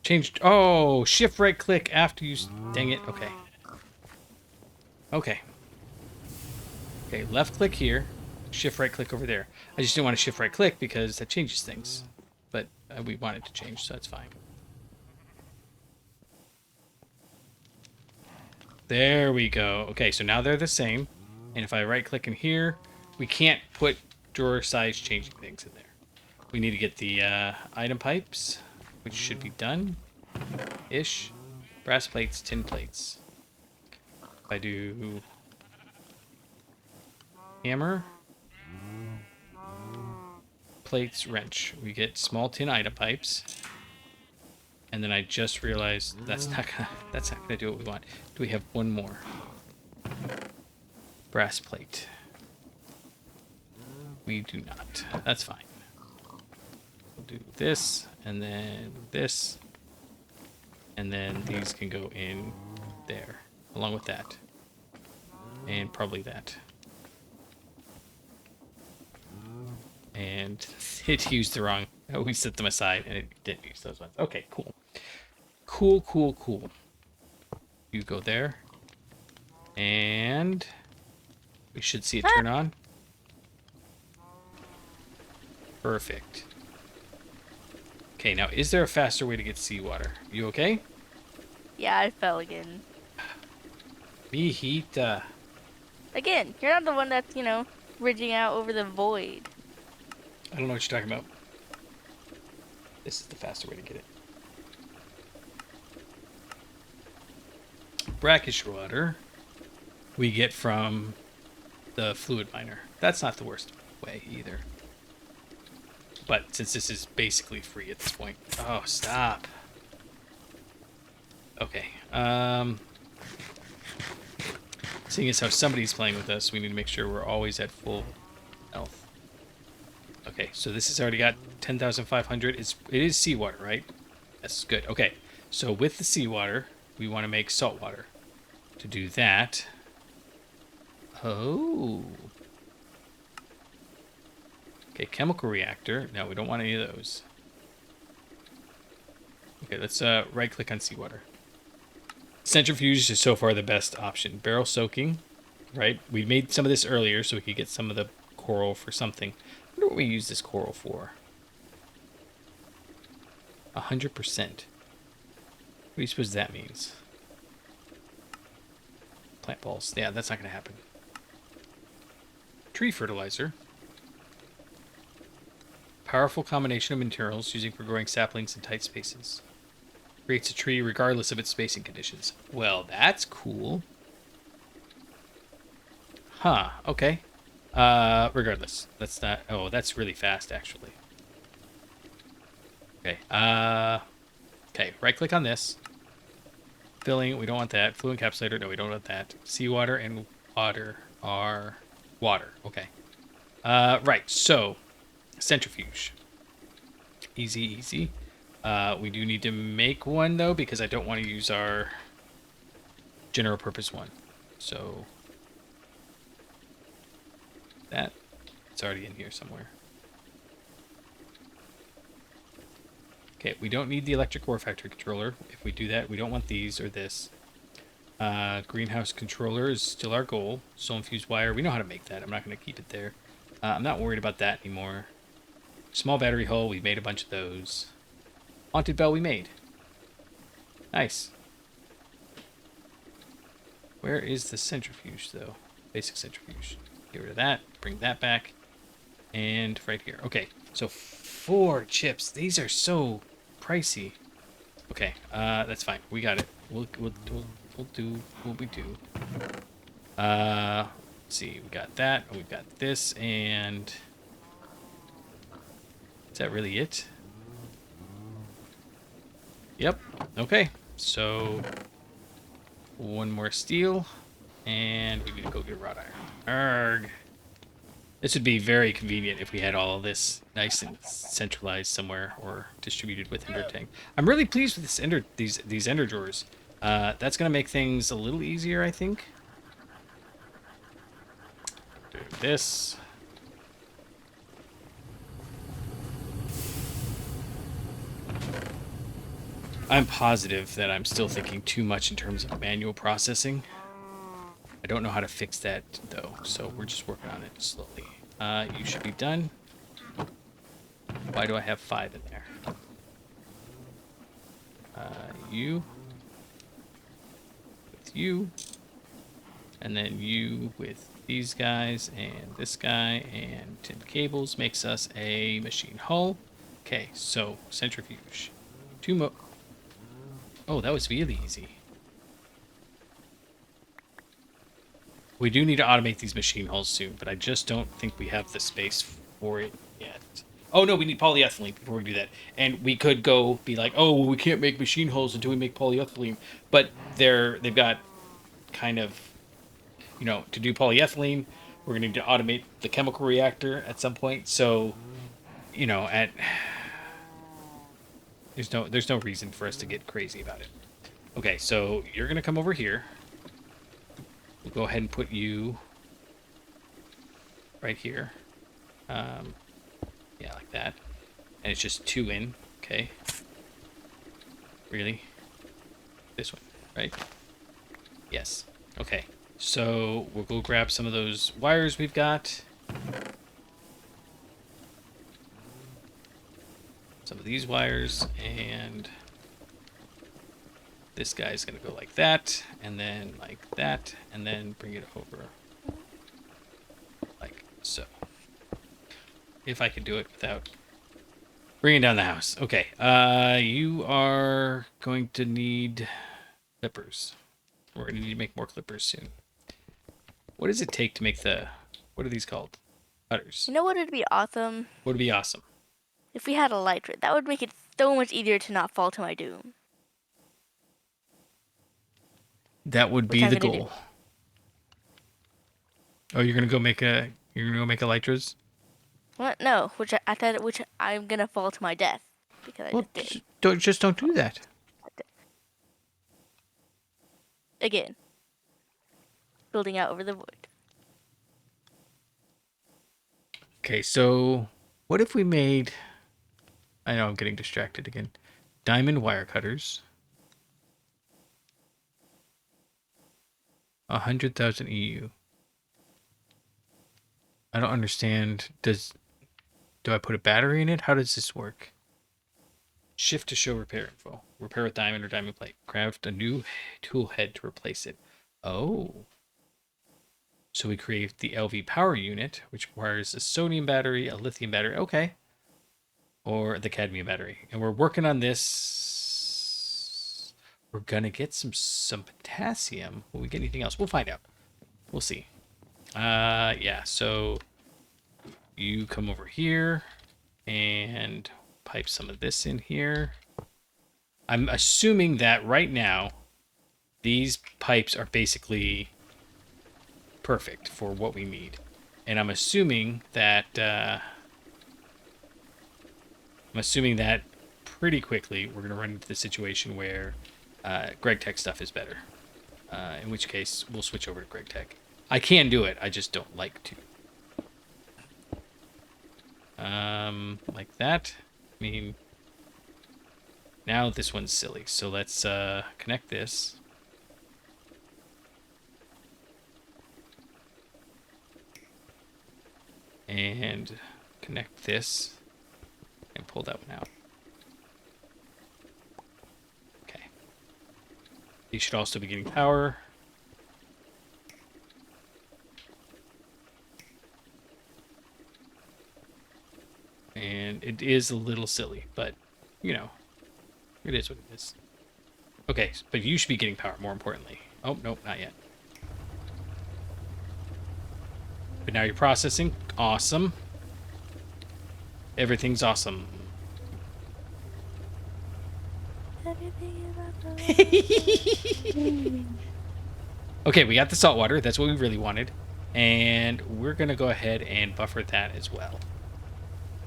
Changed. Oh, shift right click after you. Dang it. Okay. Okay. Okay, left click here. Shift right click over there. I just didn't want to shift right click because that changes things. But we want it to change, so that's fine. There we go. Okay, so now they're the same. And if I right click in here, we can't put drawer size changing things in there. We need to get the item pipes, which should be done. Ish. Brass plates, tin plates. If I do hammer, plates, wrench, we get small tin item pipes. And then I just realized that's not gonna do what we want. Do we have one more? Brass plate. We do not. That's fine. We'll do this, and then this, and then these can go in there, along with that. And probably that. And it used the wrong... Oh, we set them aside, and it didn't use those ones. Okay, cool. Cool, cool, cool. You go there. And... we should see it turn on. Perfect. Okay, now is there a faster way to get seawater? You okay? Yeah, I fell again. Mijita. Again, you're not the one that's, ridging out over the void. I don't know what you're talking about. This is the faster way to get it. Brackish water we get from the fluid miner. That's not the worst way either. But since this is basically free at this point. Oh, stop. Okay. Seeing as how somebody's playing with us, we need to make sure we're always at full health. Okay, so this has already got 10,500. It is seawater, right? That's good. Okay, so with the seawater, we want to make salt water. To do that... Oh... Okay, chemical reactor. No, we don't want any of those. Okay, let's right-click on seawater. Centrifuge is so far the best option. Barrel soaking, right? We made some of this earlier so we could get some of the coral for something. I wonder what we use this coral for. 100%. What do you suppose that means? Plant balls. Yeah, that's not going to happen. Tree fertilizer. Powerful combination of materials using for growing saplings in tight spaces. Creates a tree regardless of its spacing conditions. Well, that's cool. Huh, okay. Regardless. That's not... Oh, that's really fast, actually. Okay, okay, right-click on this. Filling, we don't want that. Fluid encapsulator, no, we don't want that. Seawater and water are... water, okay. Right, so... Centrifuge. Easy, easy. We do need to make one, though, because I don't want to use our general purpose one. So, that, it's already in here somewhere. Okay, we don't need the electric ore factory controller. If we do that, we don't want these or this. Greenhouse controller is still our goal. Soul infused wire, we know how to make that. I'm not going to keep it there. I'm not worried about that anymore. Small battery hull, we made a bunch of those. Haunted bell we made. Nice. Where is the centrifuge, though? Basic centrifuge. Get rid of that. Bring that back. And right here. Okay, so 4 chips. These are so pricey. Okay, that's fine. We got it. We'll do what we do. Let's see. We got that. We've got this, and is that really it? Yep. Okay. So 1 more steel, and we need to go get wrought iron. Arrgh. This would be very convenient if we had all of this nice and centralized somewhere or distributed with Ender Tank. I'm really pleased with this these Ender drawers. That's gonna make things a little easier, I think. Do this. I'm positive that I'm still thinking too much in terms of manual processing. I don't know how to fix that, though, so we're just working on it slowly. You should be done. Why do I have 5 in there? You. With you. And then you with these guys, and this guy, and 10 cables makes us a machine hull. Okay, so centrifuge. 2 more. Oh, that was really easy. We do need to automate these machine hulls soon, but I just don't think we have the space for it yet. Oh no, we need polyethylene before we do that. And we could go be like, oh, well, we can't make machine hulls until we make polyethylene. But they've got kind of, you know, to do polyethylene, we're going to need to automate the chemical reactor at some point. So, you know, there's no reason for us to get crazy about it. Okay, so you're going to come over here. We'll go ahead and put you right here. Yeah, like that. And it's just 2 in, okay? Really? This one, right? Yes. Okay. So we'll go grab some of those wires we've got. Some of these wires, and this guy's gonna go like that, and then like that, and then bring it over like so. If I can do it without bringing down the house. Okay, you are going to need clippers. We're gonna need to make more clippers soon. What does it take to make what are these called? Cutters. You know what would be awesome? What would be awesome? If we had a light ray, that would make it so much easier to not fall to my doom. That would be the goal. Oh, you're gonna go make a Elytra's? What? No, which I'm gonna fall to my death because I just did. Don't do that. Again, building out over the wood. Okay, so what if we made? I know I'm getting distracted again. Diamond wire cutters. 100,000 EU. I don't understand. Do I put a battery in it? How does this work? Shift to show repair info. Repair with diamond or diamond plate. Craft a new tool head to replace it. Oh. So we create the LV power unit, which requires a sodium battery, a lithium battery. Okay. Or the cadmium battery. And we're working on this. We're going to get some potassium. Will we get anything else? We'll find out. We'll see. Yeah, so you come over here and pipe some of this in here. I'm assuming that right now these pipes are basically perfect for what we need. And I'm assuming that pretty quickly we're going to run into the situation where Gregtech stuff is better. In which case we'll switch over to Gregtech. I can do it, I just don't like to. Like that. I mean, now this one's silly. So let's connect this. And connect this and pull that one out. Okay. These should also be getting power. And it is a little silly, but, you know, it is what it is. Okay, but you should be getting power, more importantly. Oh, nope, not yet. But now you're processing. Awesome. Everything's awesome. Okay, we got the salt water. That's what we really wanted. And we're going to go ahead and buffer that as well.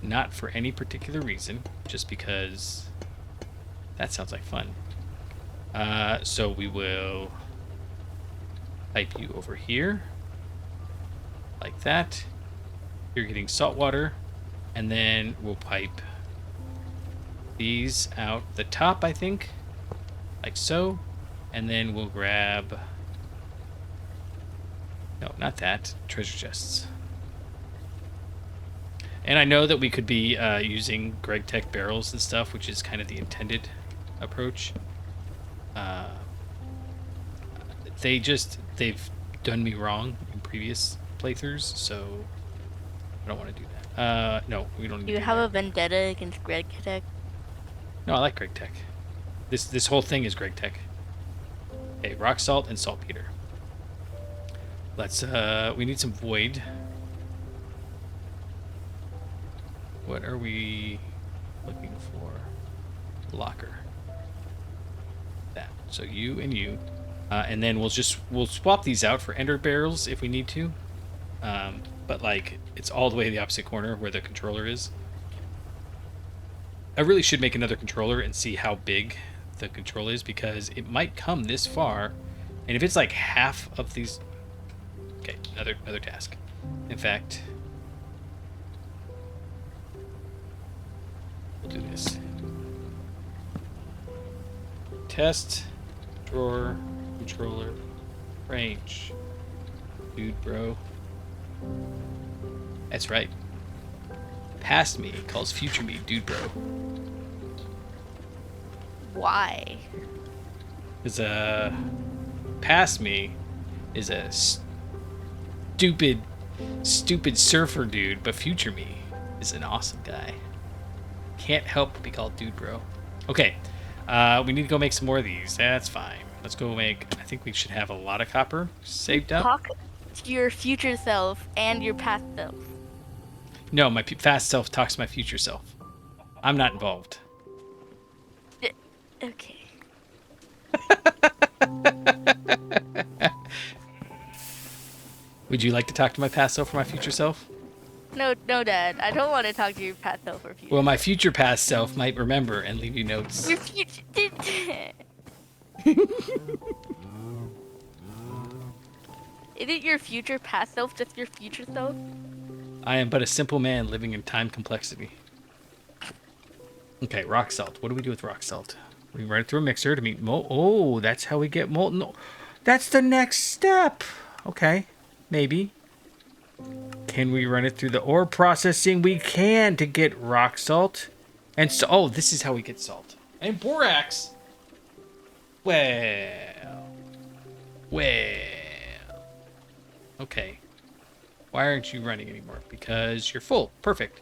Not for any particular reason, just because that sounds like fun. So we will pipe you over here. Like that. You're getting salt water. And then we'll pipe these out the top, I think. Like so. And then we'll grab... No, not that. Treasure chests. And I know that we could be using Gregtech barrels and stuff, which is kind of the intended approach. They've done me wrong in previous playthroughs, so I don't want to do that. No, we don't need to You do have that. a vendetta against Gregtech? No, I like Gregtech. This whole thing is Gregtech. Okay, rock salt and saltpeter. Let's we need some void. What are we looking for? Locker. That. So you and you. And then we'll swap these out for ender barrels if we need to. But like it's all the way in the opposite corner where the controller is. I really should make another controller and see how big the control is, because it might come this far, and if it's like half of these. Okay, another task. In fact, we'll do this. Test drawer controller range. Dude, bro. That's right. Past me calls future me dude, bro. Why? Because past me is a stupid surfer dude, but future me is an awesome guy. Can't help but be called dude, bro. Okay, we need to go make some more of these. That's fine. Let's go make. I think we should have a lot of copper saved up. Talk to your future self and your past self. No, my fast self talks to my future self. I'm not involved. Okay. Would you like to talk to my past self or my future self? No, Dad. I don't want to talk to your past self or future. Well, my future past self might remember and leave you notes. Your future. Isn't your future past self just your future self? I am but a simple man living in time complexity. Okay, rock salt. What do we do with rock salt? We run it through a mixer to meet Oh, that's how we get molten. That's the next step. Okay, maybe. Can we run it through the ore processing? We can to get rock salt. And so, oh, this is how we get salt. And borax. Well. Okay. Why aren't you running anymore? Because you're full. Perfect.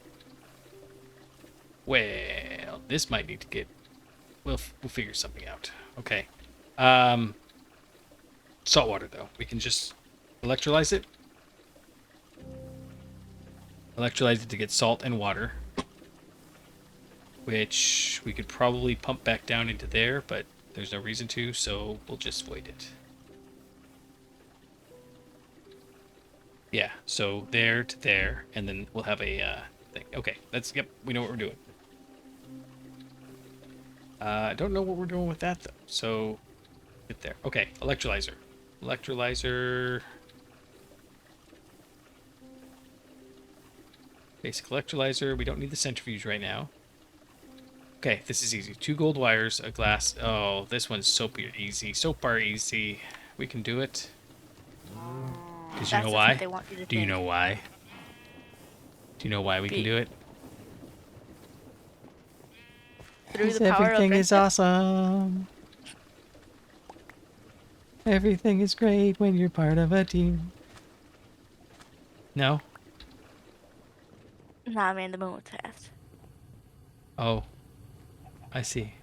Well, this might need to get... We'll figure something out. Okay. Salt water, though. We can just electrolyze it. Electrolyze it to get salt and water. Which we could probably pump back down into there, but there's no reason to, so we'll just void it. Yeah, so there to there, and then we'll have a thing. Okay, yep, we know what we're doing. I don't know what we're doing with that, though, so get there. Okay, electrolyzer. Electrolyzer. Basic electrolyzer. We don't need the centrifuge right now. Okay, this is easy. 2 gold wires, a glass. Oh, this one's super easy. So far easy. We can do it. Because you know That's just what why? they want you to Do you think. know why? Do you know why we can do it? Through the Because power of everything is friendship. awesome. Everything is great when you're part of a team. No? Nah, man, the moon was fast. Oh, I see.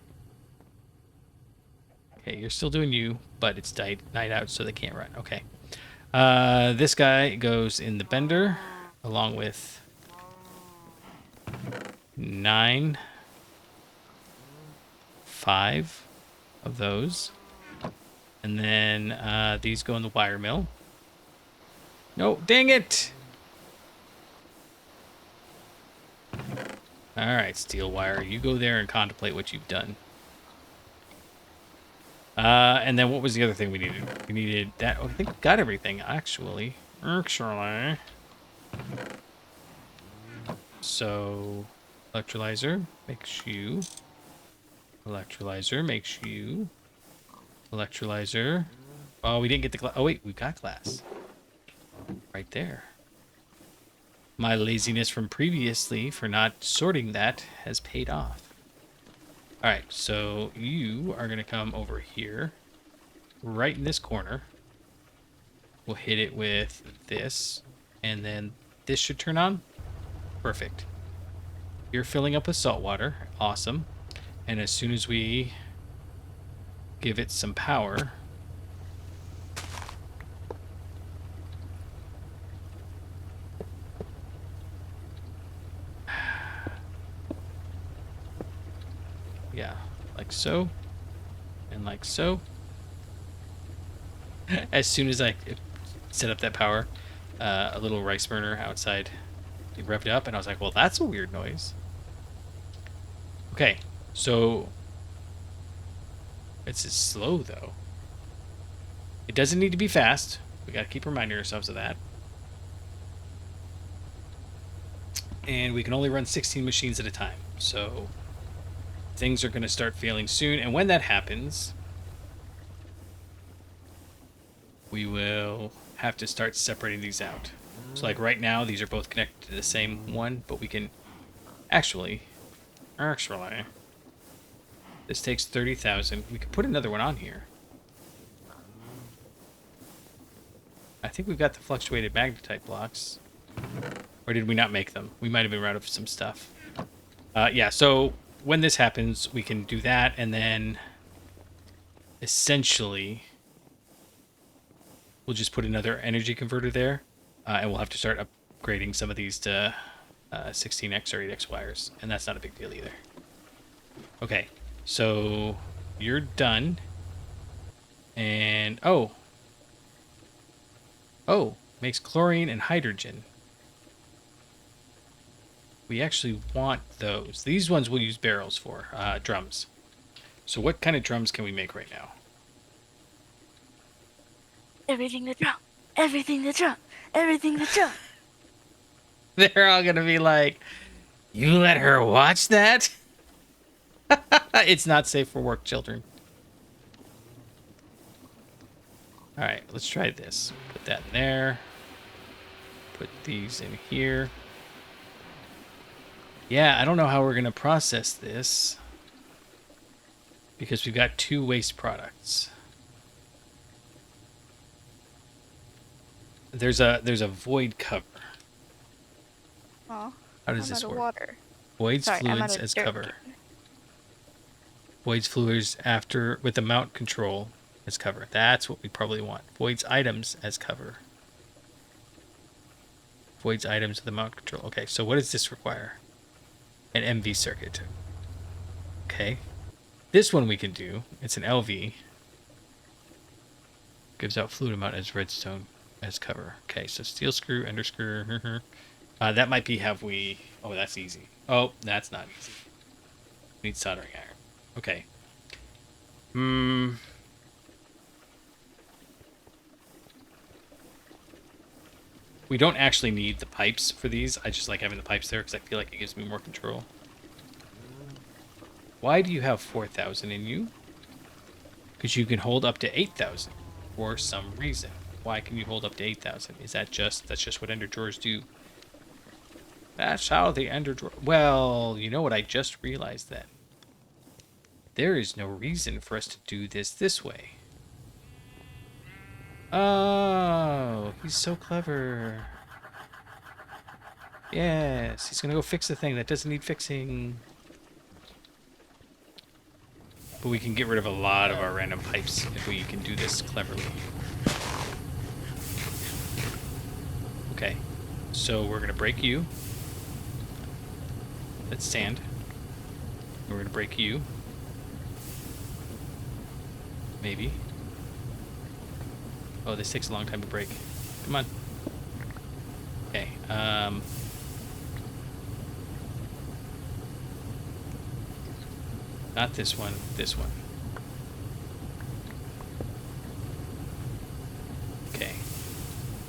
Okay, you're still doing you, but it's night out, so they can't run. Okay. This guy goes in the bender, along with 9, 5 of those. And then these go in the wire mill. No, dang it! Alright, steel wire, you go there and contemplate what you've done. And then what was the other thing we needed? We needed that. Oh, I think we got everything, actually. So, electrolyzer makes you. Electrolyzer makes you. Electrolyzer. Oh, we didn't get the glass. Oh, wait, we got glass. Right there. My laziness from previously for not sorting that has paid off. Alright, so you are going to come over here. Right in this corner. We'll hit it with this. And then this should turn on. Perfect. You're filling up with salt water. Awesome. And as soon as we give it some power... Yeah, like so. And like so. As soon as I set up that power, a little rice burner outside, it revved up, and I was like, well, that's a weird noise. Okay, so it's slow, though. It doesn't need to be fast. We got to keep reminding ourselves of that. And we can only run 16 machines at a time, so things are going to start failing soon. And when that happens, we will have to start separating these out. So like right now, these are both connected to the same one, but we can actually, this takes 30,000. We could put another one on here. I think we've got the fluctuated magnetite blocks. Or did we not make them? We might have been out of some stuff. Yeah, so when this happens, we can do that, and then essentially we'll just put another energy converter there, and we'll have to start upgrading some of these to 16x or 8x wires, and that's not a big deal either. Okay, so you're done. And, oh, makes chlorine and hydrogen. We actually want those. These ones we'll use barrels for, drums. So what kind of drums can we make right now? Everything the drum. Everything the drum. Everything the drum. They're all gonna be like, you let her watch that? It's not safe for work, children. Alright, let's try this. Put that in there. Put these in here. Yeah, I don't know how we're gonna process this, because we've got 2 waste products. There's a void cover. Oh, How does I'm this out of work? water. Voids Sorry, I'm out fluids of as dirt. cover. Voids fluids after with the mount control as cover. That's what we probably want. Voids items as cover. Voids items with the mount control. Okay, so what does this require? An MV circuit. Okay. This one we can do. It's an LV. Gives out fluid amount as redstone as cover. Okay, so steel screw, ender screw. That might be how we... Oh, that's easy. Oh, that's not easy. We need soldering iron. Okay. We don't actually need the pipes for these. I just like having the pipes there because I feel like it gives me more control. Why do you have 4,000 in you? Because you can hold up to 8,000 for some reason. Why can you hold up to 8,000? Is that that's just what ender drawers do? That's how the ender drawer... Well, you know what? I just realized that. There is no reason for us to do this way. Oh, he's so clever. Yes, he's gonna go fix the thing that doesn't need fixing. But we can get rid of a lot of our random pipes if we can do this cleverly. Okay, so we're gonna break you. That's sand. We're gonna break you. Maybe. Oh, this takes a long time to break. Come on. Okay, not this one, this one. Okay.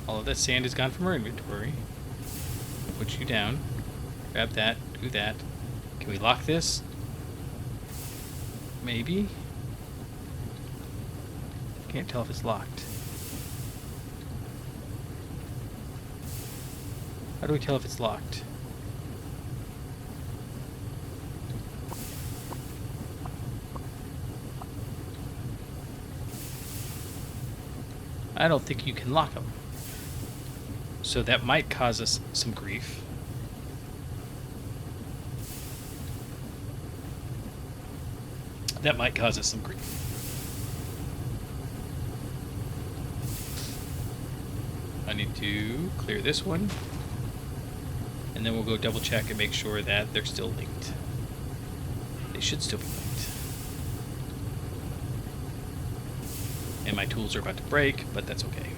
All of that sand is gone from our inventory. Put you down. Grab that, do that. Can we lock this? Maybe? Can't tell if it's locked. How do we tell if it's locked? I don't think you can lock them. So that might cause us some grief. That might cause us some grief. I need to clear this one. And then we'll go double check and make sure that they're still linked. They should still be linked. And my tools are about to break, but that's okay.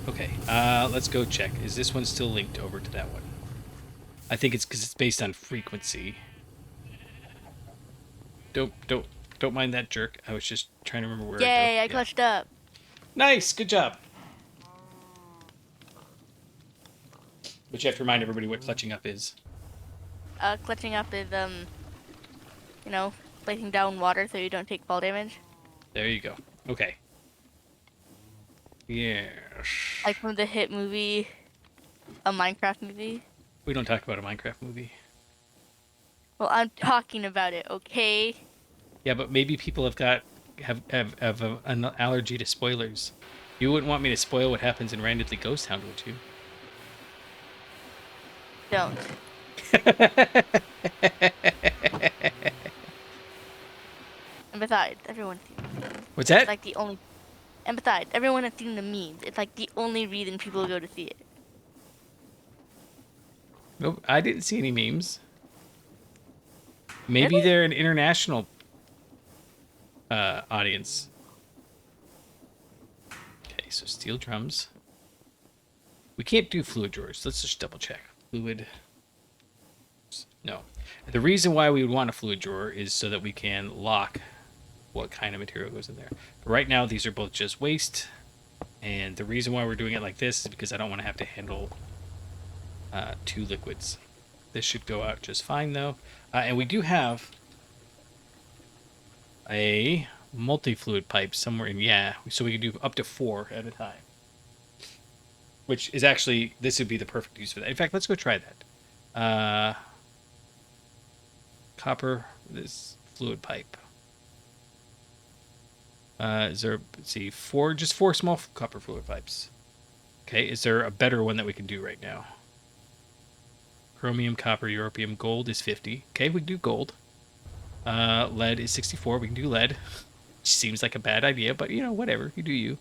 Okay, let's go check. Is this one still linked over to that one? I think it's because it's based on frequency. Don't mind that jerk. I was just trying to remember where. Yay! I clutched up. Nice, good job. But you have to remind everybody what clutching up is. Clutching up is you know, placing down water so you don't take fall damage. There you go. Okay. Yes. Like from the hit movie, a Minecraft movie. We don't talk about a Minecraft movie. Well, I'm talking about it, okay? Yeah, but maybe people have an allergy to spoilers. You wouldn't want me to spoil what happens in Randomly Ghost Town, would you? Don't. And besides, everyone's seen the memes. What's that? It's like the only. And besides, everyone has seen the memes. It's like the only reason people go to see it. Nope, I didn't see any memes. Maybe Really? they're an international audience. Okay, so steel drums. We can't do fluid drawers. Let's just double check. Fluid. No. The reason why we would want a fluid drawer is so that we can lock what kind of material goes in there. But right now, these are both just waste. And the reason why we're doing it like this is because I don't want to have to handle two liquids. This should go out just fine, though. And we do have a multi-fluid pipe somewhere in, yeah, so we can do up to 4 at a time. Which is actually, this would be the perfect use for that. In fact, let's go try that. Copper, this fluid pipe. Is there, let's see, just four small copper fluid pipes. Okay, is there a better one that we can do right now? Chromium, copper, europium, gold is 50. Okay, we can do gold. Lead is 64. We can do lead. Seems like a bad idea, but you know, whatever. You do you.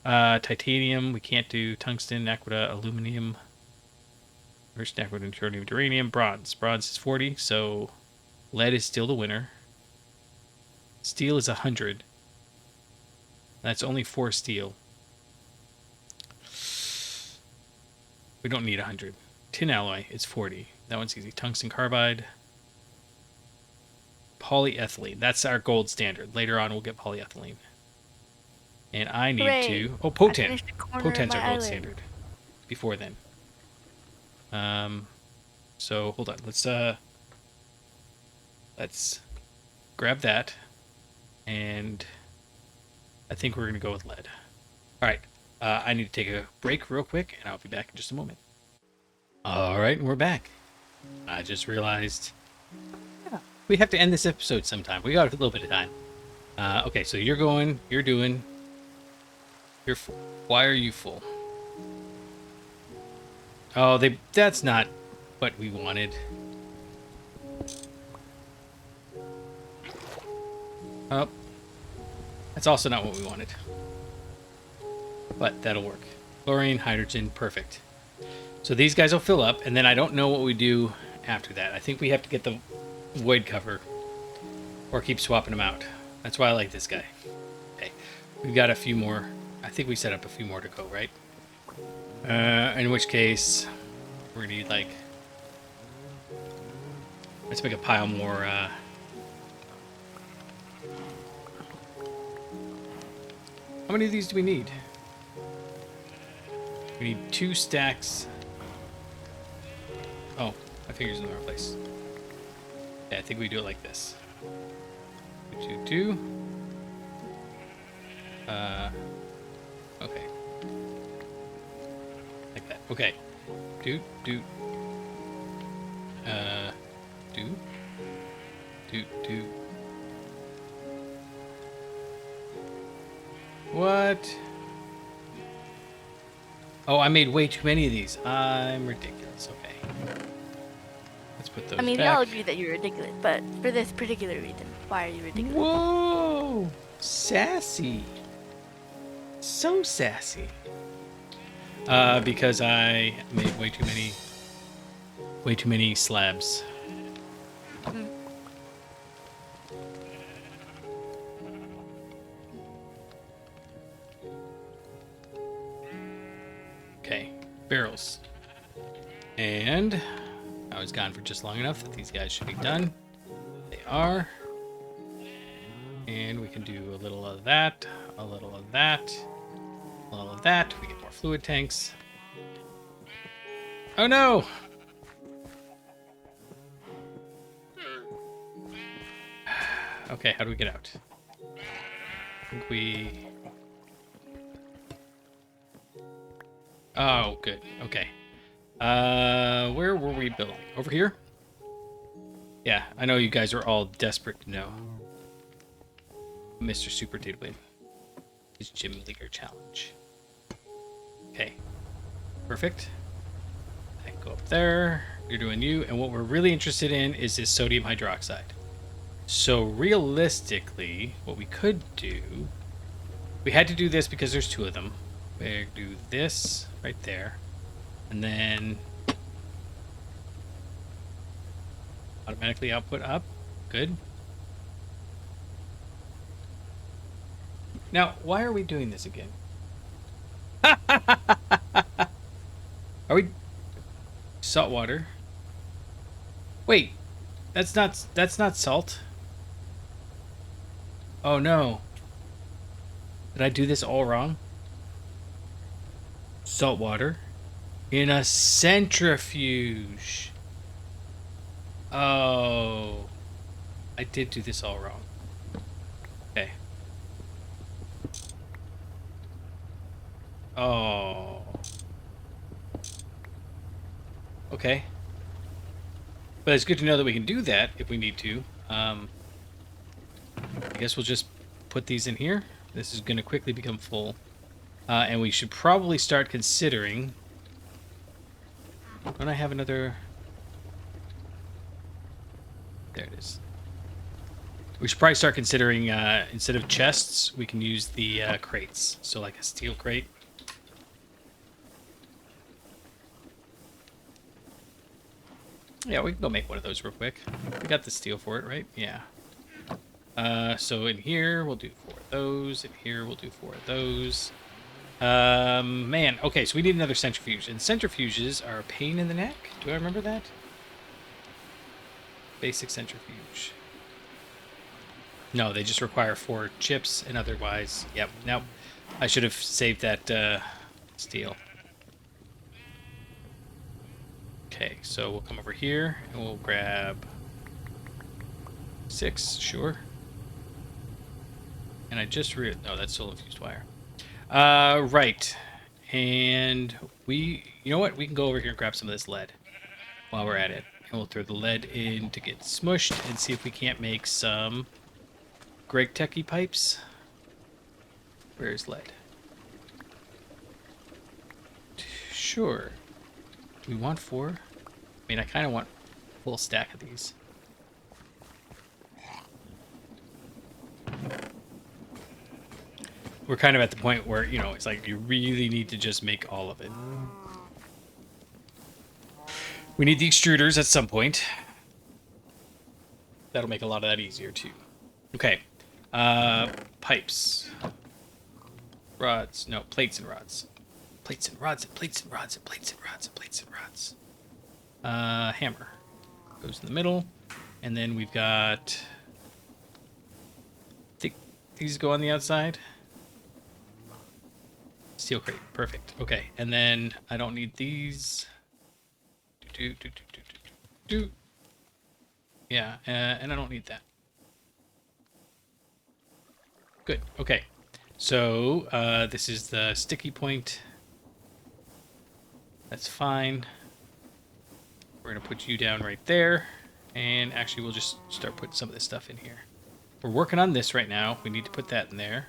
Titanium, we can't do. Tungsten, aqua, aluminum. First, aqua, deuterium, uranium, bronze. Bronze is 40, so lead is still the winner. Steel is 100. That's only 4 steel. We don't need 100. Tin alloy is 40. That one's easy. Tungsten carbide. Polyethylene. That's our gold standard. Later on, we'll get polyethylene. And I need Hooray. to... Oh, potent. finished the corner of Potent's my our gold island. standard. Before then. So, hold on. Let's let's grab that. And I think we're going to go with lead. All right. I need to take a break real quick, and I'll be back in just a moment. All right, and we're back. I just realized we have to end this episode sometime. We got a little bit of time. Okay, so you're going, you're doing, you're full. Why are you full? Oh, that's not what we wanted. Oh, that's also not what we wanted. But that'll work. Chlorine, hydrogen, perfect. So these guys will fill up, and then I don't know what we do after that. I think we have to get the void cover or keep swapping them out. That's why I like this guy. Okay, we've got a few more. I think we set up a few more to go, right? In which case, we're gonna need like, let's make a pile more. How many of these do we need? We need 2 stacks. Oh, my finger's in the wrong place. Yeah, I think we do it like this. 2, 2. Okay. Like that. Okay. Do. Do. What? Oh, I made way too many of these. I'm ridiculous. Okay. Let's put those I mean, back. we all agree that you're ridiculous, but for this particular reason, why are you ridiculous? Whoa! Sassy. So sassy. Because I made way too many slabs. Mm. Okay, barrels. And I was gone for just long enough that these guys should be done. They are. And we can do a little of that, a little of that, a little of that. We get more fluid tanks. Oh no! Okay, how do we get out? I think we... Oh, good. Okay. Where were we building? Over here? Yeah, I know you guys are all desperate to know. Mr. Super did win his gym leader challenge. Okay. Perfect. I can go up there. You're doing you. And what we're really interested in is this sodium hydroxide. So realistically, what we could do... We had to do this because there's 2 of them. We do this right there. And then... automatically output up. Good. Now, why are we doing this again? Are we... Salt water. Wait. That's not salt. Oh no. Did I do this all wrong? Salt water in a centrifuge. Oh. I did do this all wrong. Okay. Oh. Okay. But it's good to know that we can do that if we need to. I guess we'll just put these in here. This is going to quickly become full. And we should probably start considering... Don't I have another... There it is. We should probably start considering, instead of chests, we can use the crates. So like a steel crate. Yeah, we can go make one of those real quick. We got the steel for it, right? Yeah. So in here, we'll do 4 of those. In here, we'll do 4 of those. Man, okay, so we need another centrifuge. And centrifuges are a pain in the neck. Do I remember that? Basic centrifuge. No, they just require 4 chips, and otherwise... Yep, nope. I should have saved that steel. Okay, so we'll come over here, and we'll grab 6, sure. And I just oh, that's still a fused wire. Right. And you know what? We can go over here and grab some of this lead while we're at it. And we'll throw the lead in to get smushed and see if we can't make some Gregtech pipes. Where's lead? Sure. We want 4. I mean, I kind of want a full stack of these. We're kind of at the point where, you know, it's like you really need to just make all of it. We need the extruders at some point. That'll make a lot of that easier too. Okay. Pipes. Rods. No, plates and rods. Plates and rods and plates and rods and plates and rods and plates and rods. Hammer. Goes in the middle. And then we've got... I think these go on the outside. Steel crate. Perfect. Okay. And then I don't need these. Yeah, and I don't need that. Good. Okay. So, this is the sticky point. That's fine. We're going to put you down right there. And actually, we'll just start putting some of this stuff in here. We're working on this right now. We need to put that in there.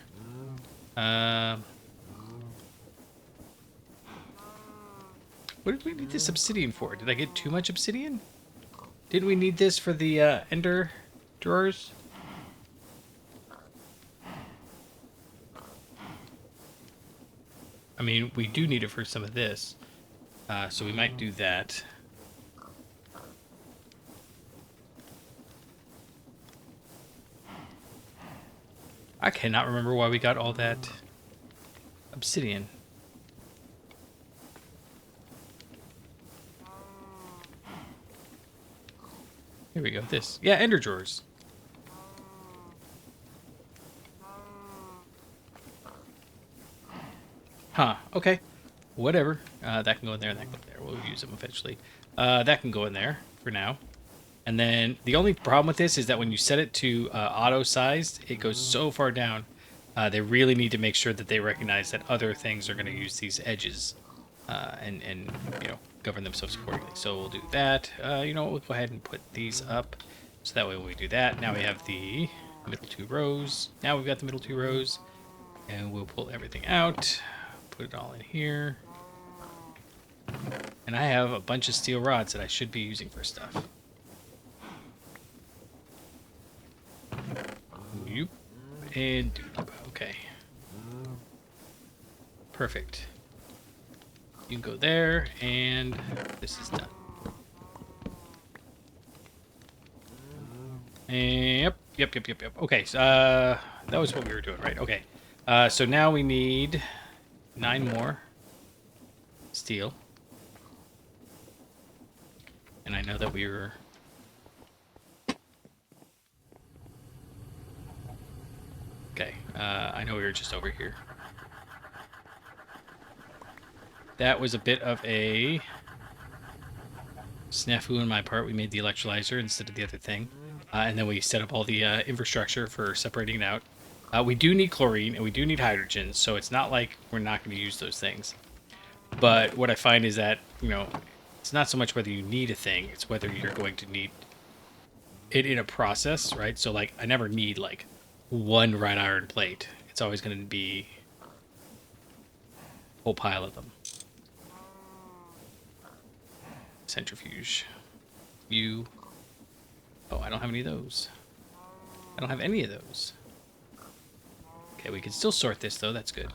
What did we need this obsidian for? Did I get too much obsidian? Didn't we need this for the ender drawers? I mean, we do need it for some of this. So we might do that. I cannot remember why we got all that obsidian. Here we go. This. Yeah, ender drawers. Huh. Okay. Whatever. That can go in there and that can go in there. We'll use them eventually. That can go in there for now. And then the only problem with this is that when you set it to auto-sized, it goes so far down. They really need to make sure that they recognize that other things are going to use these edges and you know, govern themselves accordingly. So we'll do that. You know what? We'll go ahead and put these up. So that way when we do that, now we have the middle 2 rows. Now we've got the middle 2 rows. And we'll pull everything out. Put it all in here. And I have a bunch of steel rods that I should be using for stuff. Yoop. And okay. Perfect. You can go there, and this is done. And yep. Okay, so that was what we were doing, right? Okay. So now we need 9 more steel. And I know that we were... Okay, I know we were just over here. That was a bit of a snafu on my part. We made the electrolyzer instead of the other thing. And then we set up all the infrastructure for separating it out. We do need chlorine and we do need hydrogen, so it's not like we're not going to use those things. But what I find is that, you know, it's not so much whether you need a thing, it's whether you're going to need it in a process, right? So, like, I never need, like, one wrought iron plate. It's always going to be a whole pile of them. Centrifuge. You. Oh, I don't have any of those. I don't have any of those. Okay, we can still sort this, though. That's good.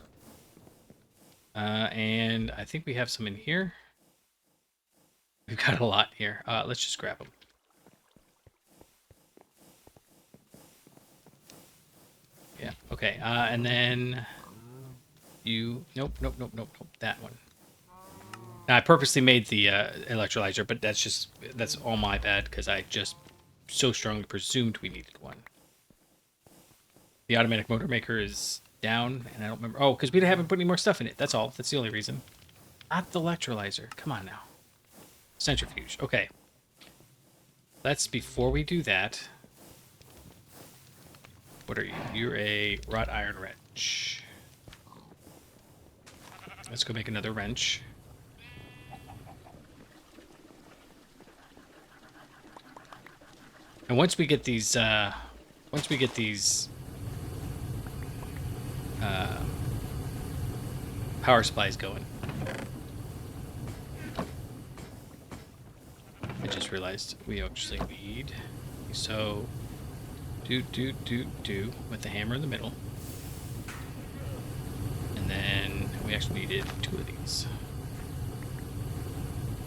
And I think we have some in here. We've got a lot here. Let's just grab them. Yeah, okay. And then you... Nope. That one. Now, I purposely made the electrolyzer, but that's all my bad, because I just so strongly presumed we needed one. The automatic motor maker is down, and I don't remember... Oh, because we haven't put any more stuff in it. That's all. That's the only reason. Not the electrolyzer. Come on now. Centrifuge. Okay. Let's, before we do that, What are you? You're a wrought iron wrench. Let's go make another wrench. And once we get these power supplies going, I just realized we actually need, so do with the hammer in the middle, and then we actually needed 2 of these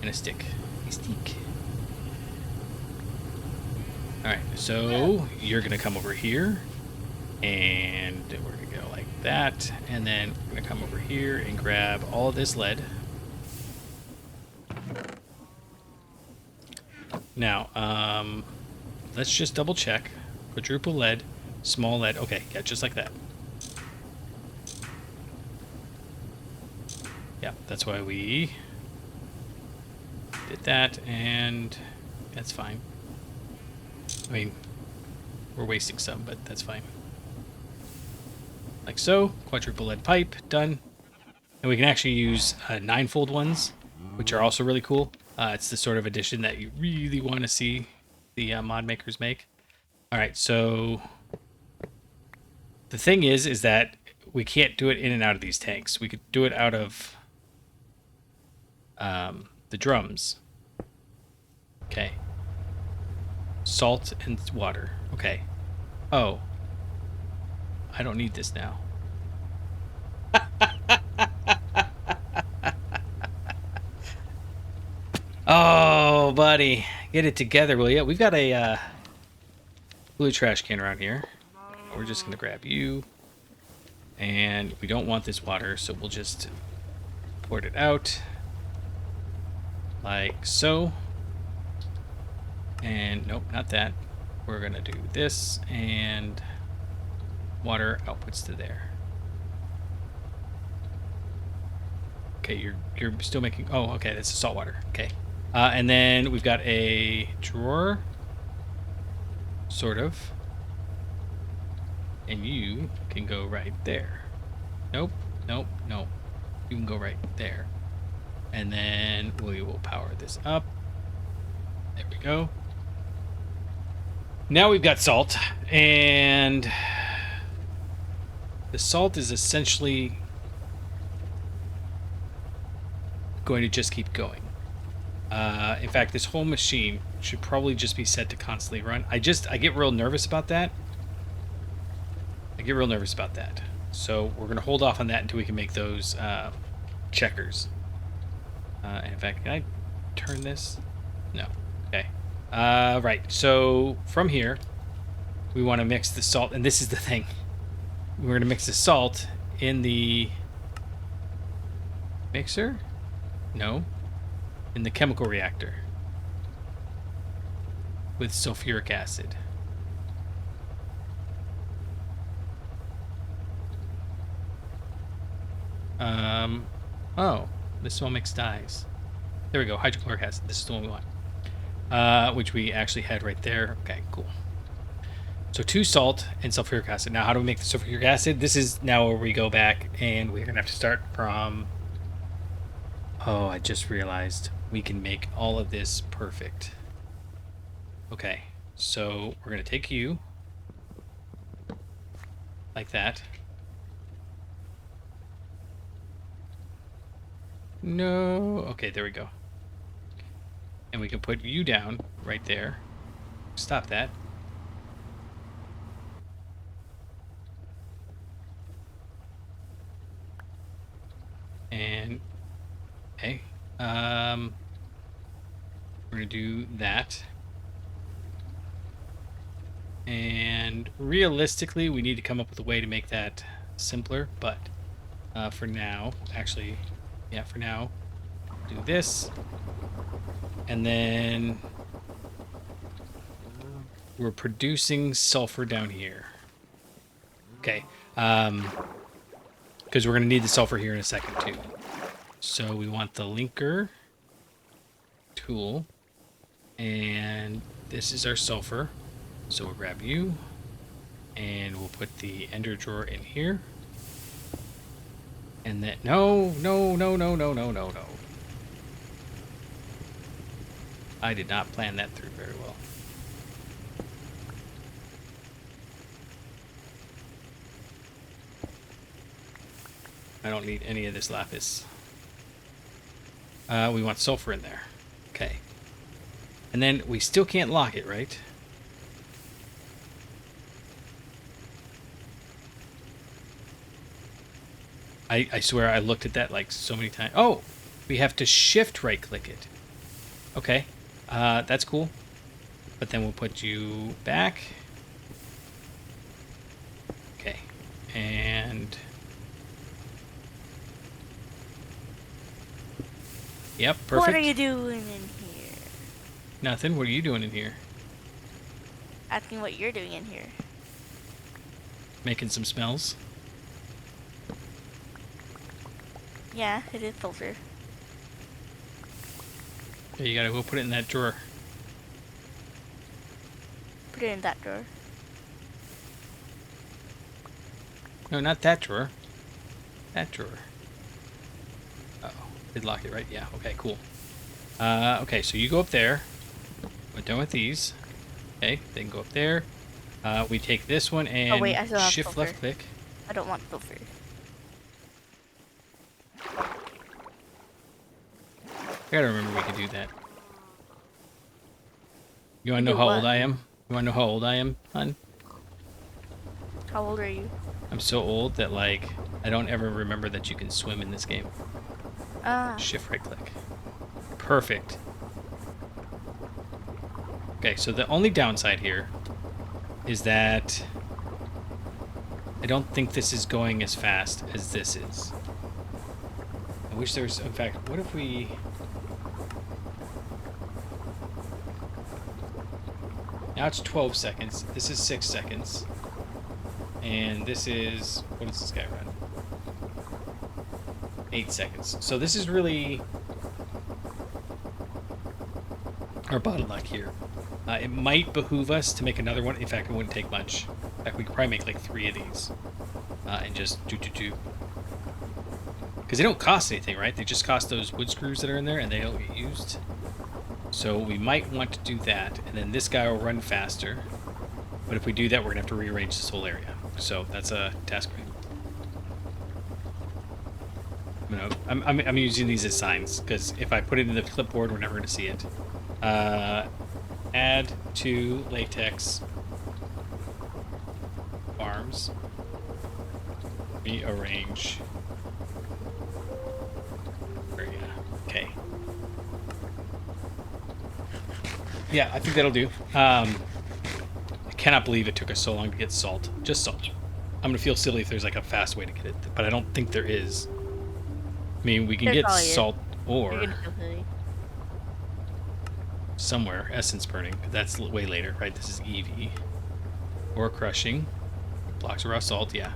and a stick. Alright, so you're gonna come over here, and we're gonna go like that, and then we're gonna come over here and grab all of this lead. Now, let's just double check. Quadruple lead, small lead. Okay, yeah, just like that. Yeah, that's why we did that, and that's fine. I mean, we're wasting some, but that's fine. Like so, quadruple lead pipe, done. And we can actually use 9-fold ones, which are also really cool. It's the sort of addition that you really want to see the mod makers make. All right, so the thing is that we can't do it in and out of these tanks. We could do it out of the drums. Okay. Salt and water. Okay. Oh. I don't need this now. Oh, buddy. Get it together, will you? We've got a blue trash can around here. We're just going to grab you. And we don't want this water, so we'll just pour it out. Like so. And nope, not that. We're gonna do this, and water outputs to there. Okay, you're still making. Oh, okay, that's salt water. Okay, and then we've got a drawer, sort of, and you can go right there. Nope, nope, nope. You can go right there, and then we will power this up. There we go. Now we've got salt, and the salt is essentially going to just keep going. In fact, this whole machine should probably just be set to constantly run. I get real nervous about that. So we're going to hold off on that until we can make those checkers. And in fact, can I turn this? No. Okay. Right, so from here, we want to mix the salt, and this is the thing. We're going to mix the salt in the mixer? No. In the chemical reactor with sulfuric acid. Oh, this will mix dyes. There we go, hydrochloric acid. This is the one we want. Which we actually had right there. Okay, cool. So 2 salt and sulfuric acid. Now, how do we make the sulfuric acid? This is now where we go back, and we're going to have to start from... Oh, I just realized we can make all of this perfect. Okay, so we're going to take you like that. No. Okay, there we go. And we can put you down right there. Stop that. And okay, we're gonna do that. And realistically, we need to come up with a way to make that simpler. But for now, actually, yeah, for now, do this. And then we're producing sulfur down here. Okay. Because we're going to need the sulfur here in a second, too. So we want the linker tool. And this is our sulfur. So we'll grab you. And we'll put the ender drawer in here. And then, no. I did not plan that through very well. I don't need any of this lapis. We want sulfur in there. Okay. And then we still can't lock it, right? I swear I looked at that like so many times. Oh! We have to shift right click it. Okay. That's cool. But then we'll put you back. Okay. And... Yep, perfect. What are you doing in here? Nothing. What are you doing in here? Asking what you're doing in here. Making some smells. Yeah, it is sulfur. Yeah, you gotta go put it in that drawer. Put it in that drawer. No, not that drawer. That drawer. Uh-oh. Did lock it, right? Yeah, okay, cool. Okay, so you go up there. We're done with these. Okay, they can go up there. We take this one and Oh, wait, I still have shift sulfur. left click. I don't want sulfur. I gotta remember we can do that. You wanna know Do how what? old I am? You wanna know how old I am, hon? How old are you? I'm so old that, like, I don't ever remember that you can swim in this game. Ah. Shift right click. Perfect. Okay, so the only downside here is that I don't think this is going as fast as this is. I wish there was, in fact, what if we... Now it's 12 seconds. This is 6 seconds. And this is... What does this guy run? 8 seconds. So this is really our bottleneck here. It might behoove us to make another one. In fact, it wouldn't take much. In fact, we could probably make like 3 of these. And just do. Because they don't cost anything, right? They just cost those wood screws that are in there and they don't get used. So we might want to do that. And then this guy will run faster. But if we do that, we're going to have to rearrange this whole area. So that's a task. I'm using these as signs, because if I put it in the clipboard, we're never going to see it. Add to latex farms. Rearrange area. Okay. Yeah, I think that'll do. I cannot believe it took us so long to get salt. Just salt. I'm going to feel silly if there's like a fast way to get it, but I don't think there is. I mean, we can There get probably is. salt You're ore gonna feel silly. somewhere. Essence burning. That's way later, right? This is EV. Ore crushing. Blocks of raw salt, yeah.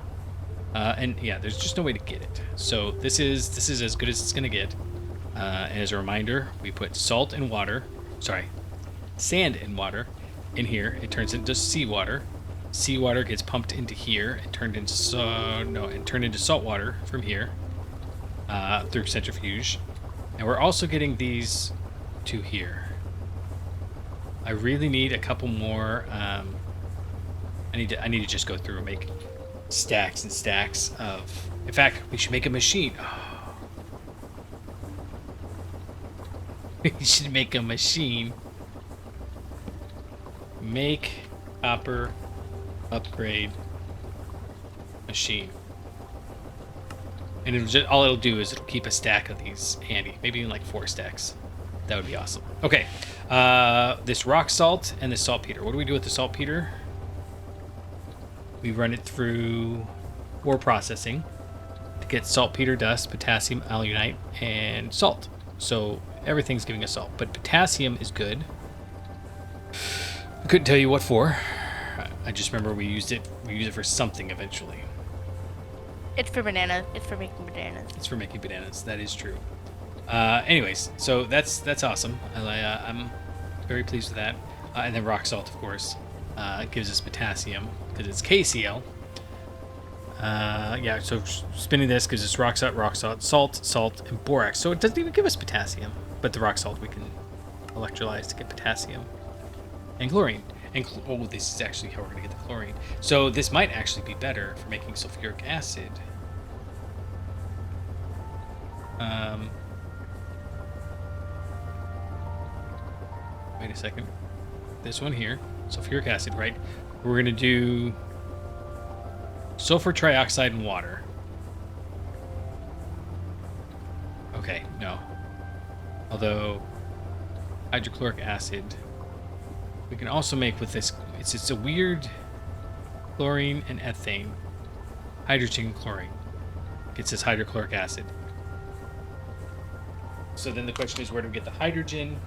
And yeah, there's just no way to get it. So this is as good as it's going to get. And as a reminder, we put salt and water. Sorry. Sand and water in here. It turns into seawater. Seawater gets pumped into here and turned into salt water from here through centrifuge. And we're also getting these to here. I really need a couple more. I need to just go through and make stacks and stacks of. In fact, we should make a machine. Oh. We should make a machine. Make copper upgrade machine. And all it'll do is it'll keep a stack of these handy. Maybe even like 4 stacks. That would be awesome. Okay. This rock salt and this saltpeter. What do we do with the saltpeter? We run it through ore processing to get saltpeter dust, potassium alunite, and salt. So everything's giving us salt. But potassium is good. I couldn't tell you what for. I just remember we use it for something eventually. It's for bananas. It's for making bananas. It's for making bananas. That is true. Anyways, so that's awesome. I'm very pleased with that. And then rock salt, of course. It gives us potassium because it's KCl. Yeah, so spinning this gives us rock salt, salt, and borax. So it doesn't even give us potassium, but the rock salt we can electrolyze to get potassium and chlorine. And oh, this is actually how we're going to get the chlorine. So this might actually be better for making sulfuric acid. Wait a second. This one here, sulfuric acid, right? We're going to do sulfur trioxide and water. Okay, no. Although hydrochloric acid, we can also make with this. It's a weird chlorine and ethane, hydrogen and chlorine. Gets this hydrochloric acid. So then the question is, where do we get the hydrogen?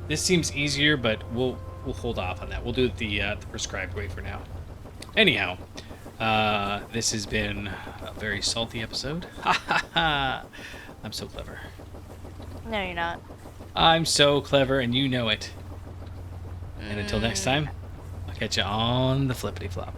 This seems easier, but we'll hold off on that. We'll do it the prescribed way for now. Anyhow, this has been a very salty episode. Ha ha ha! I'm so clever. No, you're not. I'm so clever, and you know it. And until next time, I'll catch you on the flippity flop.